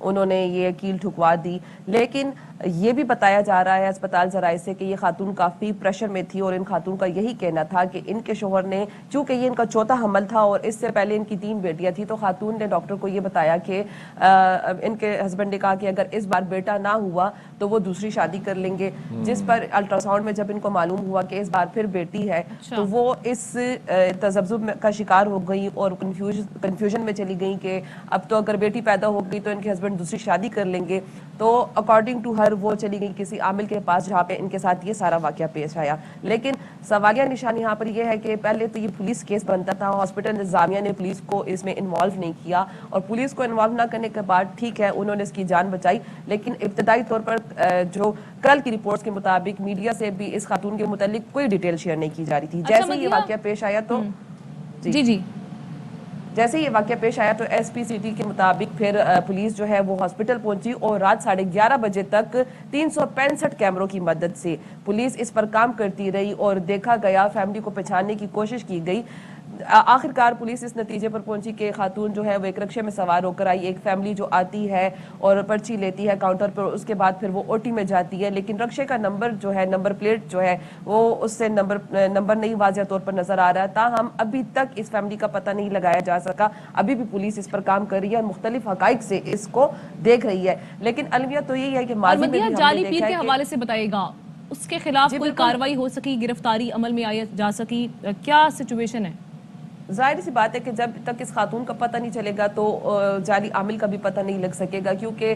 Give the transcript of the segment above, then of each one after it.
انہوں نے یہ کیل ٹھکوا دی. لیکن یہ بھی بتایا جا رہا ہے اسپتال ذرائع سے کہ یہ خاتون کافی پریشر میں تھی اور ان خاتون کا یہی کہنا تھا کہ ان کے شوہر نے, چونکہ یہ ان کا چوتھا حمل تھا اور اس سے پہلے ان کی 3 بیٹیاں تھیں, تو خاتون نے ڈاکٹر کو یہ بتایا کہ ان کے ہسبینڈ نے کہا کہ اگر اس بار بیٹا نہ ہوا تو وہ دوسری شادی کر لیں گے, جس پر الٹرا ساؤنڈ میں جب ان کو معلوم ہوا کہ اس بار پھر بیٹی ہے تو وہ اس تذبذب کا شکار ہو گئی اور کنفیوژن میں چلی گئی کہ اب تو اگر بیٹی پیدا ہو گئی تو ان کے ہسبینڈ دوسری شادی کر لیں گے. تو اکارڈنگ ٹو ہر وہ چلی گئی کسی عامل کے پاس جہاں پہ ان کے ساتھ یہ سارا واقعہ پیش آیا. لیکن سوالیہ نشان یہاں پر یہ ہے کہ پہلے تو یہ پولیس کیس بنتا تھا, ہاسپٹل انتظامیہ نے پولیس کو اس میں انوالو نہیں کیا, اور پولیس کو انوالو نہ کرنے کے بعد ٹھیک ہے انہوں نے اس کی جان بچائی, لیکن ابتدائی طور پر جو کل کی رپورٹس کے مطابق میڈیا سے بھی اس خاتون کے متعلق کوئی ڈیٹیل شیئر نہیں کی جا رہی تھی. جیسے یہ واقعہ پیش آیا تو جی جیسے یہ واقعہ پیش آیا تو ایس پی سی ٹی کے مطابق پھر پولیس جو ہے وہ ہاسپٹل پہنچی اور رات 11:30 بجے تک 365 کیمروں کی مدد سے پولیس اس پر کام کرتی رہی اور دیکھا گیا, فیملی کو پہچاننے کی کوشش کی گئی. آخرکار پولیس اس نتیجے پر پہنچی کہ خاتون جو ہے وہ ایک رکشے میں سوار ہو کر آئی. ایک فیملی جو آتی ہے اور پرچی لیتی ہے کاؤنٹر پر, اس کے بعد پھر وہ او ٹی میں جاتی ہے, لیکن رکشے کا نمبر جو ہے, نمبر پلیٹ جو ہے وہ اس سے نمبر نہیں واضح طور پر نظر آ رہا ہے. تاہم ابھی تک اس فیملی کا پتہ نہیں لگایا جا سکا. ابھی بھی پولیس اس پر کام کر رہی ہے اور مختلف حقائق سے اس کو دیکھ رہی ہے. لیکن المیہ تو یہی ہے کہ ماضی میں بھی ہم نے جعلی دیکھا پیر ہے کے حوالے سے بتائیے گا, اس کے خلاف کوئی کارروائی ہو سکی, گرفتاری عمل میں آئی جا سکی, کیا سچویشن ہے؟ ظاہر سی بات ہے کہ جب تک اس خاتون کا پتہ نہیں چلے گا تو جعلی عامل کا بھی پتہ نہیں لگ سکے گا, کیونکہ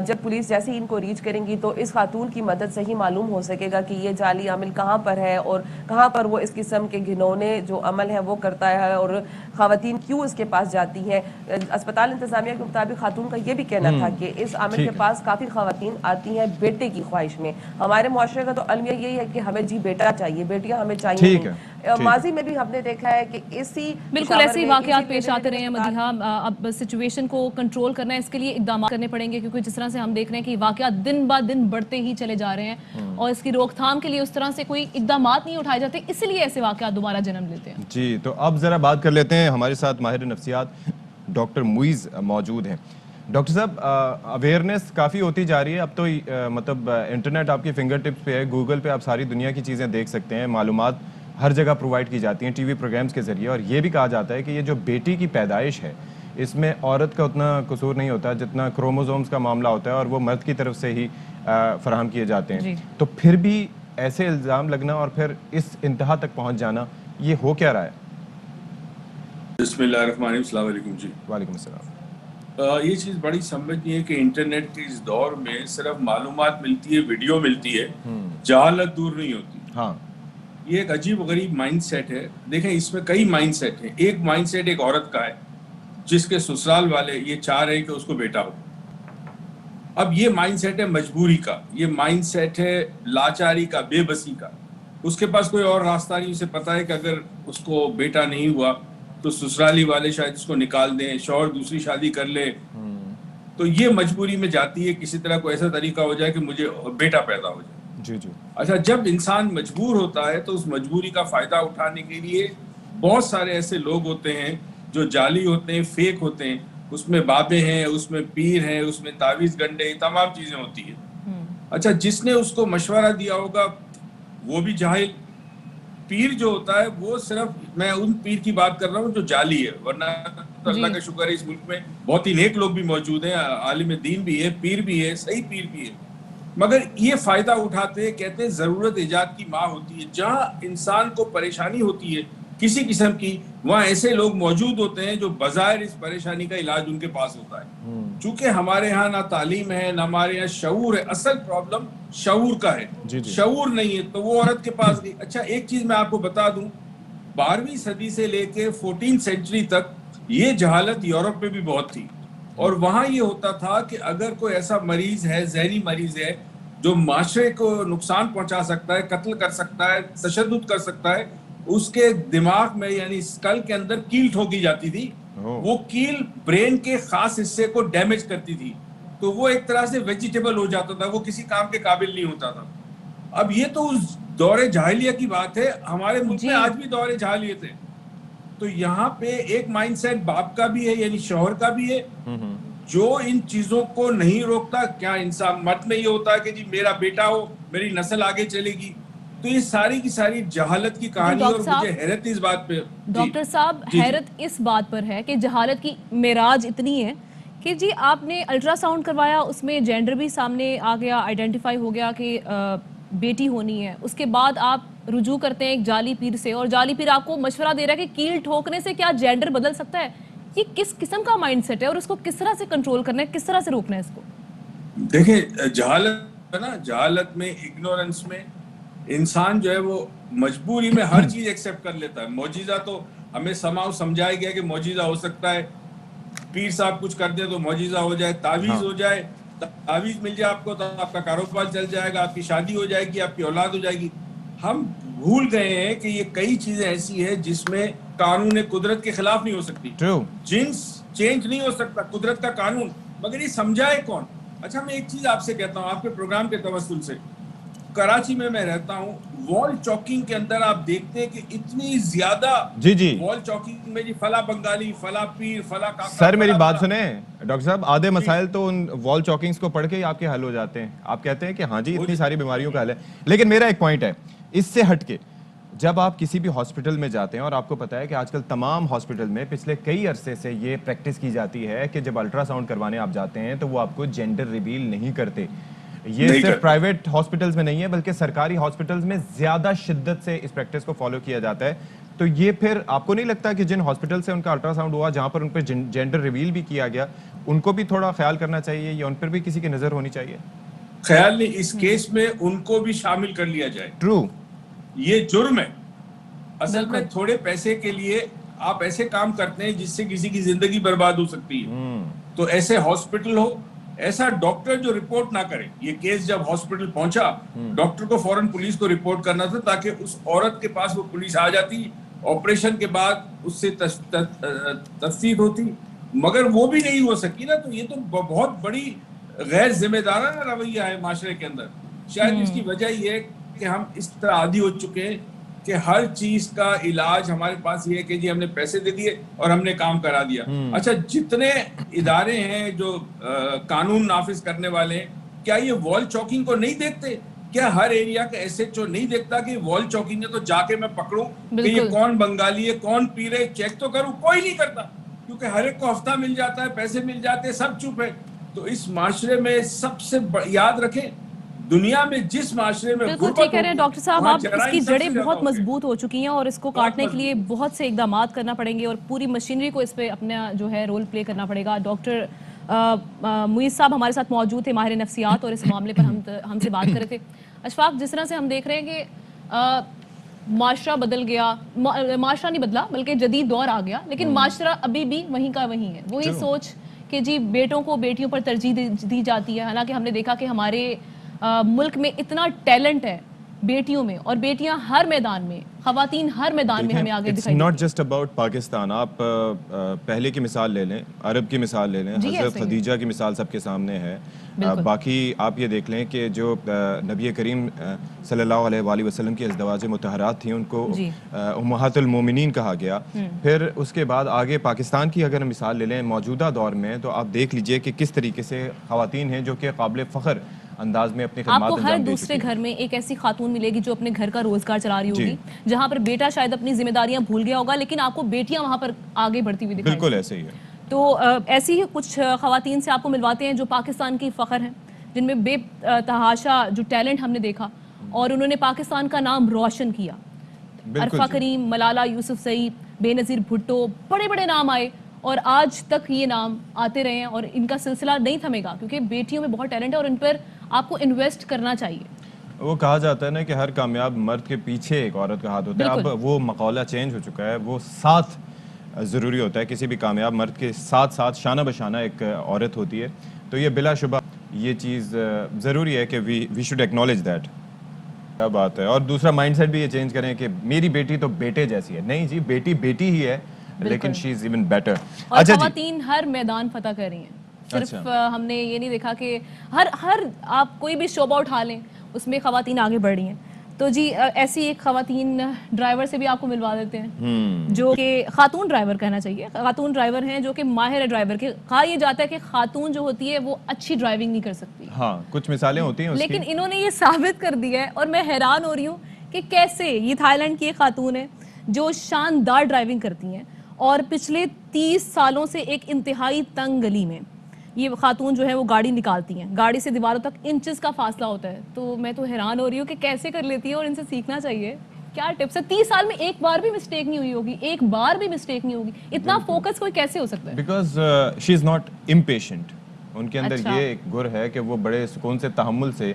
جب پولیس جیسے ہی ان کو ریچ کریں گی تو اس خاتون کی مدد سے ہی معلوم ہو سکے گا کہ یہ جعلی عامل کہاں پر ہے اور کہاں پر وہ اس قسم کے گھنونے جو عمل ہے وہ کرتا ہے اور خواتین کیوں اس کے پاس جاتی ہیں. اسپتال انتظامیہ کے مطابق خاتون کا یہ بھی کہنا تھا کہ اس عامل کے پاس کافی خواتین آتی ہیں بیٹے کی خواہش میں. ہمارے معاشرے کا تو المیہ یہی ہے کہ ہمیں جی بیٹا چاہیے, بیٹیاں ہمیں چاہیے نہیں. ماضی میں بھی ہم نے دیکھا ہے کہ اسی بالکل ایسے ہی واقعات پیش آتے رہے ہیں مدیحہ. اب سچویشن کو کنٹرول کرنا ہے, اس کے لیے اقدامات کرنے پڑیں گے, کیونکہ جس طرح سے ہم دیکھ رہے ہیں کہ واقعات دن بہ دن بڑھتے ہی چلے جا رہے ہیں اور اس کی روک تھام کے لیے اس طرح سے کوئی اقدامات نہیں اٹھائے جاتے, اس لیے ایسے واقعات دوبارہ جنم لیتے ہیں. جی تو اب ذرا بات کر لیتے ہیں, ہمارے ساتھ ماہر نفسیات ڈاکٹر معیز موجود ہیں. ڈاکٹر صاحب, اویئرنیس کافی ہوتی جا رہی ہے, اب تو مطلب انٹرنیٹ آپ کی فنگر ٹپس پہ ہے, گوگل پہ آپ ساری دنیا کی چیزیں دیکھ سکتے ہیں, معلومات ہر جگہ پرووائڈ کی جاتی ہیں ٹی وی پروگرامز کے ذریعے, اور یہ بھی کہا جاتا ہے کہ یہ جو بیٹی کی پیدائش ہے اس میں عورت کا اتنا قصور نہیں ہوتا جتنا کروموزومز کا معاملہ ہوتا ہے, اور وہ مرد کی طرف سے ہی فراہم کیے جاتے ہیں. تو پھر بھی ایسے الزام لگنا اور پھر اس انتہا تک پہنچ جانا, یہ ہو کیا رہا ہے؟ بسم اللہ الرحمن الرحیم. السلام علیکم. جی وعلیکم السلام. یہ چیز بڑی سمجھنی ہے کہ انٹرنیٹ کے اس دور میں صرف معلومات ملتی ہے, ویڈیو ملتی ہے, جہالت دور نہیں ہوتی. ہاں, یہ ایک عجیب و غریب مائنڈ سیٹ ہے. دیکھیں اس میں کئی مائنڈ سیٹ ہیں. ایک مائنڈ سیٹ ایک عورت کا ہے جس کے سسرال والے یہ چاہ رہے ہیں کہ اس کو بیٹا ہو. اب یہ مائنڈ سیٹ ہے مجبوری کا, یہ مائنڈ سیٹ ہے لاچاری کا, بے بسی کا. اس کے پاس کوئی اور راستہ نہیں. اسے پتا ہے کہ اگر اس کو بیٹا نہیں ہوا تو سسرالی والے شاید اس کو نکال دیں, شوہر دوسری شادی کر لے, تو یہ مجبوری میں جاتی ہے کسی طرح کوئی ایسا طریقہ ہو جائے کہ مجھے بیٹا پیدا ہو جائے. جی جی. اچھا, جب انسان مجبور ہوتا ہے تو اس مجبوری کا فائدہ اٹھانے کے لیے بہت سارے ایسے لوگ ہوتے ہیں جو جعلی ہوتے ہیں, فیک ہوتے ہیں. اس میں بابے ہیں, اس میں پیر ہیں, اس میں تعویذ گنڈے, تمام چیزیں ہوتی ہیں. اچھا, جس نے اس کو مشورہ دیا ہوگا وہ بھی جاہل. پیر جو ہوتا ہے وہ صرف, میں ان پیر کی بات کر رہا ہوں جو جعلی ہے, ورنہ اللہ کا شکر ہے اس ملک میں بہت ہی نیک لوگ بھی موجود ہیں, عالم دین بھی ہے, پیر بھی ہے, صحیح پیر بھی ہے. مگر یہ فائدہ اٹھاتے ہیں, کہتے ہیں ضرورت ایجاد کی ماں ہوتی ہے. جہاں انسان کو پریشانی ہوتی ہے کسی قسم کی, وہاں ایسے لوگ موجود ہوتے ہیں جو بظاہر اس پریشانی کا علاج ان کے پاس ہوتا ہے. چونکہ ہمارے ہاں نہ تعلیم ہے, نہ ہمارے ہاں شعور ہے. اصل پرابلم شعور کا ہے. شعور نہیں ہے تو وہ عورت کے پاس گئی. اچھا, ایک چیز میں آپ کو بتا دوں, 12ویں صدی سے لے کے 14 سینچری تک یہ جہالت یورپ میں بھی بہت تھی, اور وہاں یہ ہوتا تھا کہ اگر کوئی ایسا مریض ہے, ذہنی مریض ہے جو معاشرے کو نقصان پہنچا سکتا ہے, قتل کر سکتا ہے, تشدد کر سکتا ہے, اس کے دماغ میں یعنی اسکل کے اندر کیل ٹھوکی جاتی تھی. وہ کیل برین کے خاص حصے کو ڈیمیج کرتی تھی, تو وہ ایک طرح سے ویجیٹیبل ہو جاتا تھا, وہ کسی کام کے قابل نہیں ہوتا تھا. اب یہ تو اس دور جاہلیہ کی بات ہے. ہمارے ملک میں آج بھی دور جاہلیت ہے. تو یہاں پہ ایک مائنڈ سیٹ باپ کا بھی ہے, یعنی شوہر کا بھی ہے, جو ان چیزوں کو نہیں روکتا، کیا انسان مرد میں یہ ہوتا ہے کہ جی میرا بیٹا ہو میری نسل آگے چلے گی؟ تو یہ ساری کی ساری جہالت کی کہانی، اور مجھے حیرت اس بات پہ ڈاکٹر صاحب حیرت اس بات پر ہے کہ جہالت کی معراج اتنی ہے کہ جی آپ نے الٹرا ساؤنڈ کروایا، اس میں جینڈر بھی سامنے آ گیا، آئیڈینٹیفائی ہو گیا کہ بیٹی ہونی ہے، اس کے بعد آپ رجوع کرتے ہیں ایک جعلی پیر سے، اور جعلی پیر آپ کو مشورہ دے رہا ہے کہ کیل ٹھوکنے سے کیا جینڈر بدل سکتا ہے؟ یہ کس قسم کا مائنڈ سیٹ ہے اور اس کو کس طرح سے کنٹرول کرنا ہے، کس طرح سے روکنا ہے اس کو؟ دیکھیں جہالت ہے نا، جہالت میں، اگنورنس میں انسان جو ہے وہ مجبوری میں ہر چیز ایکسیپٹ کر لیتا ہے. معجزہ تو ہمیں سمجھایا گیا کہ معجزہ ہو سکتا ہے، پیر صاحب کچھ کر دے تو معجزہ ہو جائے، تعویذ ہو جائے، تعویذ مل جائے آپ کو تو آپ کا کاروبار چل جائے گا، آپ کی شادی ہو جائے گی، آپ کی اولاد ہو جائے گی. ہم بھول گئے ہیں کہ یہ کئی چیزیں ایسی ہیں جس میں قانون قدرت کے خلاف نہیں ہو سکتی. جنس چینج نہیں ہو سکتا، قدرت کا قانون، مگر یہ سمجھائے کون؟ اچھا میں ایک چیز آپ سے کہتا ہوں، آپ کے پروگرام کے توسل سے، کراچی میں رہتا ہوں، وال چاکنگ کے اندر آپ دیکھتے ہیں کہ اتنی زیادہ وال چاکنگ میں جی فلاں بنگالی، فلاں پیر، فلاں کاکا. سر میری بات سنیں ڈاکٹر صاحب، آدھے مسائل تو ان وال چاکنگز کو پڑھ کے ہی آپ کے حل ہو جاتے ہیں. آپ کہتے ہیں کہ ہاں جی اتنی ساری بیماریوں کا حل ہے، لیکن میرا ایک پوائنٹ ہے اس سے ہٹ کے. جب آپ کسی بھی ہاسپٹل میں جاتے ہیں، اور آپ کو پتا ہے کہ آج کل تمام ہاسپٹل میں پچھلے کئی عرصے سے یہ پریکٹس کی جاتی ہے کہ جب الٹرا ساؤنڈ کروانے آپ جاتے ہیں تو وہ آپ کو جینڈر ریویل نہیں کرتے. یہ صرف پرائیویٹ ہاسپٹلز میں نہیں ہے بلکہ سرکاری ہاسپٹلز میں زیادہ شدت سے اس پریکٹس کو فالو کیا جاتا ہے. تو یہ پھر آپ کو نہیں لگتا کہ جن ہاسپٹل سے ان کا الٹرا ساؤنڈ ہوا، جہاں پر ان پہ جینڈر ریویل بھی کیا گیا، ان کو بھی تھوڑا خیال کرنا چاہیے یا ان پر بھی کسی کی نظر ہونی چاہیے؟ خیال نہیں، اس کیس میں ان کو بھی شامل کر لیا جائے. ٹرو، یہ جرم ہے. اصل میں تھوڑے پیسے کے لیے آپ ایسے کام کرتے ہیں جس سے کسی کی زندگی برباد ہو سکتی ہے. تو ایسے ہاسپٹل ہو، ایسا ڈاکٹر جو رپورٹ نہ کرے. یہ کیس جب ہاسپٹل پہنچا، ڈاکٹر کو فوراً پولیس کو رپورٹ کرنا تھا تاکہ اس عورت کے پاس وہ پولیس آ جاتی، آپریشن کے بعد اس سے تفتیش ہوتی، مگر وہ بھی نہیں ہو سکی نا. تو یہ تو بہت بڑی غیر ذمہ دارانہ رویہ ہے معاشرے کے اندر. شاید اس کی وجہ یہ ہے کہ ہم اس طرح عادی ہو چکے ہیں کہ ہر چیز کا علاج ہمارے پاس یہ ہے کہ جی ہم نے پیسے دے دیے اور ہم نے کام کرا دیا. اچھا جتنے ادارے ہیں جو قانون نافذ کرنے والے ہیں، کیا یہ وال چاکنگ کو نہیں دیکھتے؟ کیا ہر ایریا کا ایس ایچ او نہیں دیکھتا کہ وال چاکنگ ہے تو جا کے میں پکڑوں کہ یہ کون بنگالی ہے، کون پیر ہے، چیک تو کروں؟ کوئی نہیں کرتا، کیونکہ ہر ایک کو ہفتہ مل جاتا ہے، پیسے مل جاتے ہیں، سب چپ ہے. تو اس معاشرے میں سب سے یاد رکھیں، دنیا میں جس معاشرے میں بالکل ٹھیک کہہ رہے ہیں ڈاکٹر صاحب آپ، اس کی جڑیں بہت مضبوط ہو چکی ہیں اور اس کو کاٹنے کے لیے بہت سے اقدامات کرنا پڑیں گے اور پوری مشینری کو اس پہ اپنا جو ہے رول پلے کرنا پڑے گا. ڈاکٹر معیز صاحب ہمارے ساتھ موجود تھے، ماہر نفسیات، اور اس معاملے پر ہم سے بات کر رہے تھے. اشفاق، جس طرح سے ہم دیکھ رہے ہیں کہ معاشرہ بدل گیا، معاشرہ نہیں بدلا بلکہ جدید دور آ گیا، لیکن معاشرہ ابھی بھی وہیں کا وہیں ہے. وہی سوچ کہ جی بیٹوں کو بیٹیوں پر ترجیح دی جاتی ہے، حالانکہ ہم نے دیکھا کہ ہمارے ملک میں اتنا ٹیلنٹ ہے بیٹیوں میں، اور بیٹیاں ہر میدان میں، خواتین ہر میدان میں ہمیں آگے دکھائی دیتی ہیں. It's not just about Pakistan. آپ پہلے کی مثال لے لیں، عرب کی مثال لے لیں، حضرت خدیجہ کی مثال سب کے سامنے ہے. باقی آپ یہ دیکھ لیں کہ جو نبی کریم صلی اللہ علیہ وآلہ وسلم کی ازدواج مطہرات تھیں ان کو امہات المومنین کہا گیا. پھر اس کے بعد آگے پاکستان کی اگر مثال لے لیں موجودہ دور میں، تو آپ دیکھ لیجئے کہ کس طریقے سے خواتین ہیں جو کہ قابل فخر انداز میں اپنی خدمات آپ کو ہر دوسرے گھر میں ایک ایسی خاتون ملے گی جو اپنے گھر کا روزگار چلا رہی ہوگی، جہاں پر بیٹا شاید اپنی ذمہ داریاں بھول گیا ہوگا لیکن آپ کو بیٹیاں وہاں پر آگے بڑھتی ہوئی دکھائی. بالکل ایسے ہی ہے. تو ایسی ہی کچھ خواتین سے آپ کو ملواتے ہیں جو پاکستان کی فخر ہیں، جن میں بے تحاشا جو ٹیلنٹ ہم نے دیکھا اور انہوں نے پاکستان کا نام روشن کیا. عرفہ کریم، ملالہ یوسفزئی، بے نظیر بھٹو، بڑے بڑے نام آئے اور آج تک یہ نام آتے رہے ہیں اور ان کا سلسلہ نہیں تھمے گا کیونکہ بیٹیوں میں بہت ٹیلنٹ ہے اور ان پر آپ کو انویسٹ کرنا چاہیے. وہ کہا جاتا ہے نا کہ ہر کامیاب مرد کے پیچھے ایک عورت کا ہاتھ ہوتا ہے. اب وہ مقولہ چینج ہو چکا ہے، وہ ساتھ ضروری ہوتا ہے. کسی بھی کامیاب مرد کے ساتھ ساتھ شانہ بشانہ ایک عورت ہوتی ہے. تو یہ بلا شبہ یہ چیز ضروری ہے کہ وی شوڈ ایکنالج دیٹ. کیا بات ہے. اور دوسرا مائنڈ سیٹ بھی یہ چینج کریں کہ میری بیٹی تو بیٹے جیسی ہے. نہیں جی، بیٹی بیٹی ہی ہے لیکن شی از ایون بیٹر. اور خواتین ہر میدان فتح کر رہی ہیں. صرف ہم نے یہ نہیں دیکھا کہ ہر آپ کوئی بھی شعبہ اٹھا لیں اس میں خواتین آگے بڑھ رہی ہیں. تو جی ایسی ایک خواتین ڈرائیور سے بھی آپ کو ملوا دیتے ہیں جو کہ خاتون ڈرائیور کہنا چاہیے، خاتون ڈرائیور ہیں جو کہ ماہر ہے ڈرائیور کے. کہا یہ جاتا ہے کہ خاتون جو ہوتی ہے وہ اچھی ڈرائیونگ نہیں کر سکتی. ہاں کچھ مثالیں ہوتی ہیں اس کی. لیکن انہوں نے یہ ثابت کر دیا ہے اور میں حیران ہو رہی ہوں کہ کیسے. یہ تھائی لینڈ کی ایک خاتون ہے جو شاندار ڈرائیونگ کرتی ہیں اور پچھلے 30 سالوں سے ایک انتہائی تنگ گلی میں یہ خاتون جو ہے وہ گاڑی نکالتی ہیں. گاڑی سے دیواروں تک انچز کا فاصلہ ہوتا ہے. تو میں تو حیران ہو رہی ہوں کہ کیسے کر لیتی ہے اور ان سے سیکھنا چاہیے. کیا ٹپس ہے؟ 30 سال میں ایک بار بھی مسٹیک نہیں ہوئی ہوگی، ایک بار بھی مسٹیک نہیں ہوگی. اتنا فوکس کوئی کیسے ہو سکتا ہے؟ Because she is not impatient. ان کے اندر یہ ایک گر ہے کہ وہ بڑے سکون سے، تحمل سے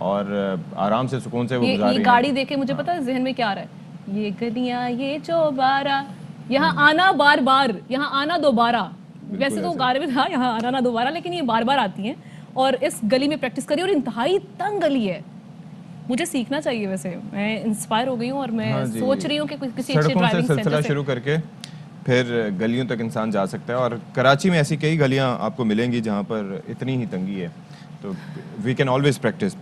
اور آرام سے، سکون سے وہ گزار رہی ہیں. یہ گاڑی دیکھ کے مجھے پتا ہے ذہن میں کیا آ رہا ہے، یہ گلیاں یہ چوبارہ، یہاں آنا بار بار، یہاں آنا دوبارہ. ویسے تو گاڑی میں تھا یہاں آنا نہ دوبارہ، لیکن یہ بار بار آتی ہیں اور اس گلی میں پریکٹس کری اور انتہائی تنگ گلی ہے. مجھے سیکھنا چاہیے. ویسے میں انسپائر ہو گئی ہوں اور میں سوچ رہی ہوں کہ کسی اچھے ڈرائیونگ سڑکوں سے سلسلہ شروع کر کے پھر گلیوں تک انسان جا سکتا ہے. اور کراچی میں ایسی کئی گلیاں آپ کو ملیں گی جہاں پر اتنی ہی تنگی ہے. تو وی کین آلویز پریکٹس.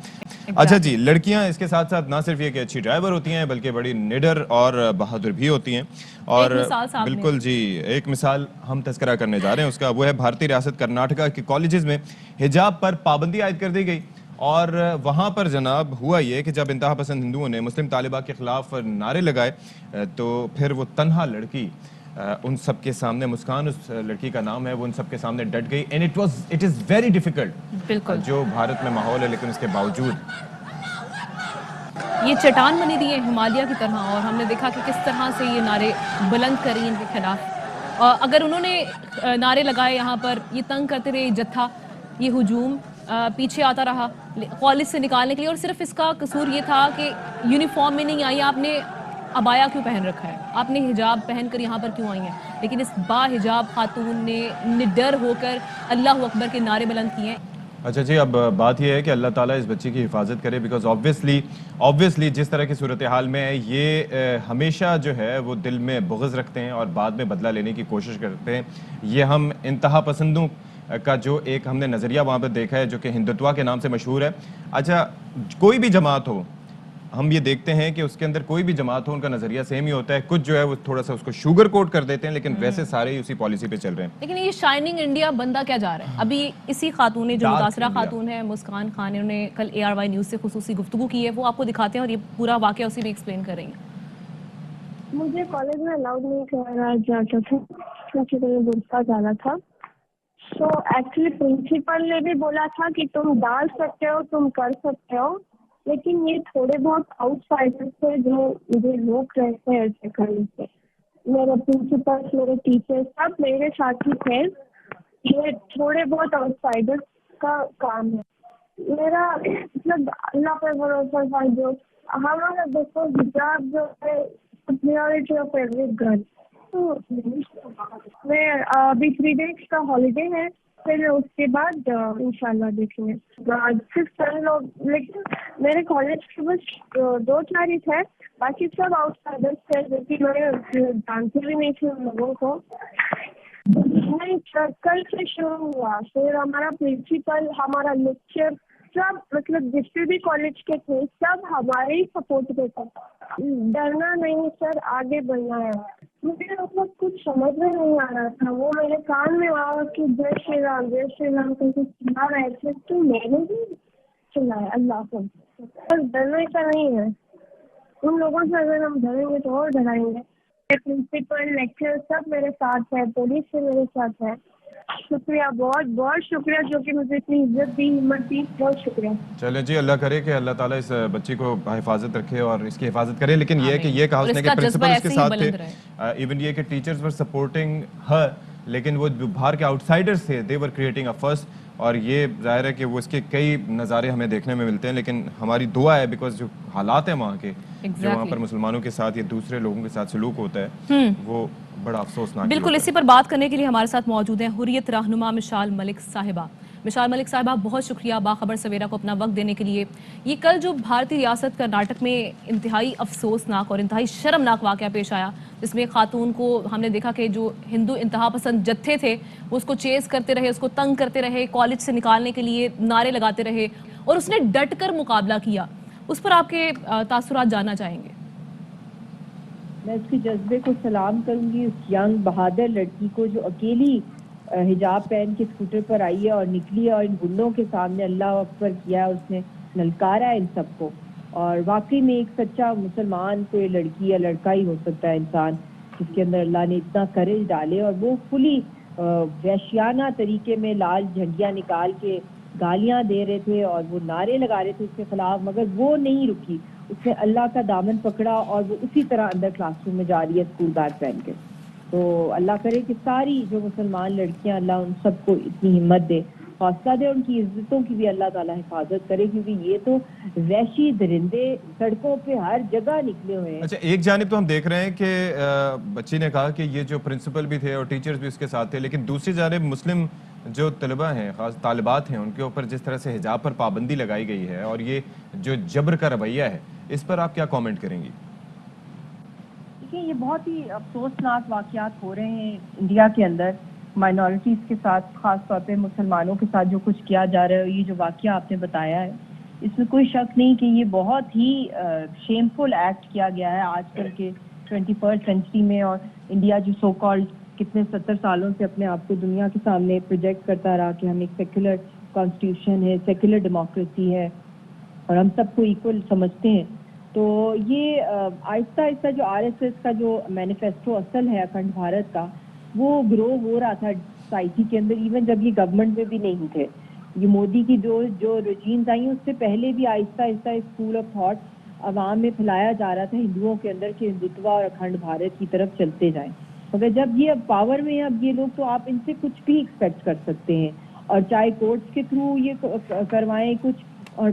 اچھا جی، لڑکیاں اس کے ساتھ ساتھ نہ صرف یہ کہ اچھی ڈرائیور ہوتی ہیں بلکہ بڑی نڈر اور بہادر بھی ہوتی ہیں. اور بالکل جی، ایک مثال ہم تذکرہ کرنے جا رہے ہیں اس کا، وہ ہے بھارتی ریاست کرناٹکا کے کالجز میں حجاب پر پابندی عائد کر دی گئی. اور وہاں پر جناب ہوا یہ کہ جب انتہا پسند ہندوؤں نے مسلم طالبہ کے خلاف نعرے لگائے تو پھر وہ تنہا لڑکی ان سب کے سامنے، مسکان اس لڑکی کا نام ہے، وہ ان سب کے سامنے ڈٹ گئی. And it is very difficult, جو بھارت میں ماحول ہے، لیکن اس کے باوجود یہ چٹان بنی دی ہے ہمالیہ کی طرح. اور ہم نے دیکھا کہ کس طرح سے یہ نعرے بلند کریں ان کے خلاف. اگر انہوں نے نعرے لگائے یہاں پر، یہ تنگ کرتے رہے جتھا، یہ ہجوم پیچھے آتا رہا کالج سے نکالنے کے لیے. اور صرف اس کا قصور یہ تھا کہ یونیفارم میں نہیں آئی، آپ نے عبایا کیوں پہن رکھا ہے، آپ نے حجاب پہن کر یہاں پر کیوں آئی ہیں. لیکن اس با حجاب خاتون نے نڈر ہو کر اللہ اکبر کے نعرے بلند کیے ہیں. اچھا جی، اب بات یہ ہے کہ اللہ تعالیٰ اس بچی کی حفاظت کرے. بیکاز آبویسلی جس طرح کی صورتحال میں ہے، یہ ہمیشہ جو ہے وہ دل میں بغض رکھتے ہیں اور بعد میں بدلہ لینے کی کوشش کرتے ہیں. یہ ہم انتہا پسندوں کا جو ایک ہم نے نظریہ وہاں پہ دیکھا ہے جو کہ ہندوتوا کے نام سے مشہور ہے. اچھا، کوئی بھی جماعت ہو، ہم یہ دیکھتے ہیں کہ اس کے اندر کوئی بھی جماعت ہو، ان کا نظریہ سیم ہی ہوتا ہے. کچھ جو ہے وہ تھوڑا سا اس کو شوگر کوٹ کر دیتے ہیں، لیکن ویسے سارے ہی اسی پالیسی پہ چل رہے ہیں. لیکن یہ شائننگ انڈیا بندہ کیا جا رہا ہے؟ ابھی اسی خاتون نے، جو متاثرہ خاتون ہے مسکان خان، انہوں نے کل ARY نیوز سے خصوصی گفتگو کی ہے، وہ آپ کو دکھاتے ہیں اور یہ پورا واقعہ اسی میں ایکسپلین کر رہی ہیں. مجھے کالج میں الاؤڈ نہیں کرایا جاتا تھا کیونکہ مجھے برقع جانا تھا. تو ایکچولی پرنسپل نے بھی بولا تھا کہ تم ڈال سکتے ہو، تم کر سکتے ہو، لیکن یہ تھوڑے بہت آؤٹ سائڈر تھے جو مجھے روک رہے تھے ایسے کرنے سے. میرے پرنسپل، میرے ٹیچر سب میرے ساتھ ہی تھے. یہ تھوڑے بہت آؤٹ سائڈر کا کام ہے. میرا مطلب اللہ پہ بھروسہ تھا. جو ہمارا دیکھو حجاب جو ہے پریورٹی آف ایوری گرل. تو میں ابھی 3 days کا ہالیڈے ہے، پھر اس کے بعد انشاءاللہ دیکھیں گے. صرف سارے لوگ، لیکن میرے کالج کے بس 2-4 ہی تھے، باقی سب آؤٹ سائڈرس تھے جو کہ میں جانتی بھی نہیں تھی ان لوگوں کو. نہیں، کل سے شروع ہوا. پھر ہمارا پرنسپل، ہمارا لیکچر، سب مطلب جتنے بھی کالج کے تھے سب ہمارے ہی سپورٹ پہ تھے. ڈرنا نہیں سر، آگے بڑھنا ہے. مجھے مطلب کچھ سمجھ میں نہیں آ رہا تھا. وہ میرے کان میں آ کہ جے شری رام جے شری رام کر کے چلا رہے تھے، تو میں نے بھی چلایا اللہ کو. بس ڈرنے کا نہیں ہے. ان لوگوں سے اگر ہم ڈریں گے تو اور ڈرائیں گے. پرنسپل، لیکچر سب میرے ساتھ ہے، پولیس سے میرے ساتھ ہے. شکریہ، بہت بہت شکریہ جو کہ مجھے اتنی عزت دی، ہمت دی. بہت شکریہ. چلیں جی، اللہ کرے کہ اللہ تعالیٰ اس بچی کو حفاظت رکھے اور اس کی حفاظت کرے. لیکن یہ کہ یہ کہا اس نے کہ پرنسپل اس کے ساتھ تھے، ایون یہ کہ ٹیچرز ور سپورٹنگ ہر، لیکن وہ جو باہر کے آؤٹ سائڈرز تھے دے ور کریٹنگ اے فس. اور یہ ظاہر ہے کہ وہ اس کے کئی نظارے ہمیں دیکھنے میں ملتے ہیں. لیکن ہماری دعا ہے بیکاز جو حالات ہیں وہاں کے، جو وہاں پر مسلمانوں کے ساتھ یا دوسرے لوگوں کے ساتھ سلوک ہوتا ہے، وہ بڑا افسوسناک. بالکل. اسی پر بات کرنے کے لیے ہمارے ساتھ موجود ہیں حریت رہنما مشال ملک صاحبہ. مشال ملک صاحبہ، بہت شکریہ باخبر سویرا کو اپنا وقت دینے کے لیے. یہ کل جو بھارتی ریاست کرناٹک میں انتہائی افسوسناک اور انتہائی شرمناک واقعہ پیش آیا، جس میں خاتون کو ہم نے دیکھا کہ جو ہندو انتہا پسند جتھے تھے وہ اس کو چیز کرتے رہے، اس کو تنگ کرتے رہے، کالج سے نکالنے کے لیے نعرے لگاتے رہے، اور اس نے ڈٹ کر مقابلہ کیا. اس پر آپ کے تاثرات جاننا چاہیں گے. میں اس کے جذبے کو سلام کروں گی, اس ینگ بہادر لڑکی کو جو اکیلی حجاب پہن کے اسکوٹر پر آئی ہے اور نکلی ہے اور ان گنڈوں کے سامنے اللہ اکبر کیا ہے, اس نے للکارا ہے ان سب کو. اور واقعی میں ایک سچا مسلمان کوئی لڑکی یا لڑکا ہی ہو سکتا ہے انسان جس کے اندر اللہ نے اتنا کریج ڈالے. اور وہ فلی وحشیانہ طریقے میں لال جھنڈیاں نکال کے گالیاں دے رہے تھے اور وہ نعرے لگا رہے تھے اس کے خلاف, مگر وہ نہیں رکی. اس نے اللہ کا دامن پکڑا اور وہ اسی طرح اندر کلاس روم میں جا رہی ہے اسکول بیگ پہن کے. تو اللہ کرے کہ ساری جو مسلمان لڑکیاں اللہ ان سب کو اتنی ہمت دے, حوصلہ دے, ان کی عزتوں کی بھی اللہ تعالیٰ حفاظت کرے, کیونکہ یہ تو وحشی درندے سڑکوں پہ ہر جگہ نکلے ہوئے ہیں. اچھا, ایک جانب تو ہم دیکھ رہے ہیں کہ بچی نے کہا کہ یہ جو پرنسپل بھی تھے اور ٹیچرز بھی اس کے ساتھ تھے, لیکن دوسری جانب مسلم جو طلبہ ہیں, خاص طالبات ہیں, ان کے اوپر جس طرح سے حجاب پر پابندی لگائی گئی ہے اور یہ جو جبر کا رویہ ہے, اس پر آپ کیا کامنٹ کریں گی؟ دیکھیں, یہ بہت ہی افسوسناک واقعات ہو رہے ہیں انڈیا کے اندر مائنورٹیز کے ساتھ, خاص طور پہ مسلمانوں کے ساتھ جو کچھ کیا جا رہا ہے. یہ جو واقعہ آپ نے بتایا ہے اس میں کوئی شک نہیں کہ یہ بہت ہی شیمفل ایکٹ کیا گیا ہے آج کل کے 21st سینچری میں. اور انڈیا جو سو کالڈ کتنے 70 سالوں سے اپنے آپ کو دنیا کے سامنے پروجیکٹ کرتا رہا کہ ہم ایک سیکولر کانسٹیٹیوشن ہے, سیکولر ڈیموکریسی ہے اور ہم سب کو ایکول سمجھتے ہیں. تو یہ آہستہ آہستہ جو RSS کا جو مینیفیسٹو اصل ہے اکھنڈ بھارت کا, وہ گرو ہو رہا تھا سوسائٹی کے اندر, ایون جب یہ گورنمنٹ میں بھی نہیں تھے. یہ مودی کی جو رجیمز آئی اس سے پہلے بھی آہستہ آہستہ اسکول آف تھاٹ عوام میں پھیلایا جا رہا تھا ہندوؤں کے اندر کہ ہندوتوا اور اکھنڈ بھارت کی طرف چلتے جائیں. مگر جب یہ اب پاور میں ہیں اب یہ لوگ, تو آپ ان سے کچھ بھی ایکسپیکٹ کر سکتے ہیں, اور چاہے کورٹس کے تھرو یہ کروائیں کچھ. اور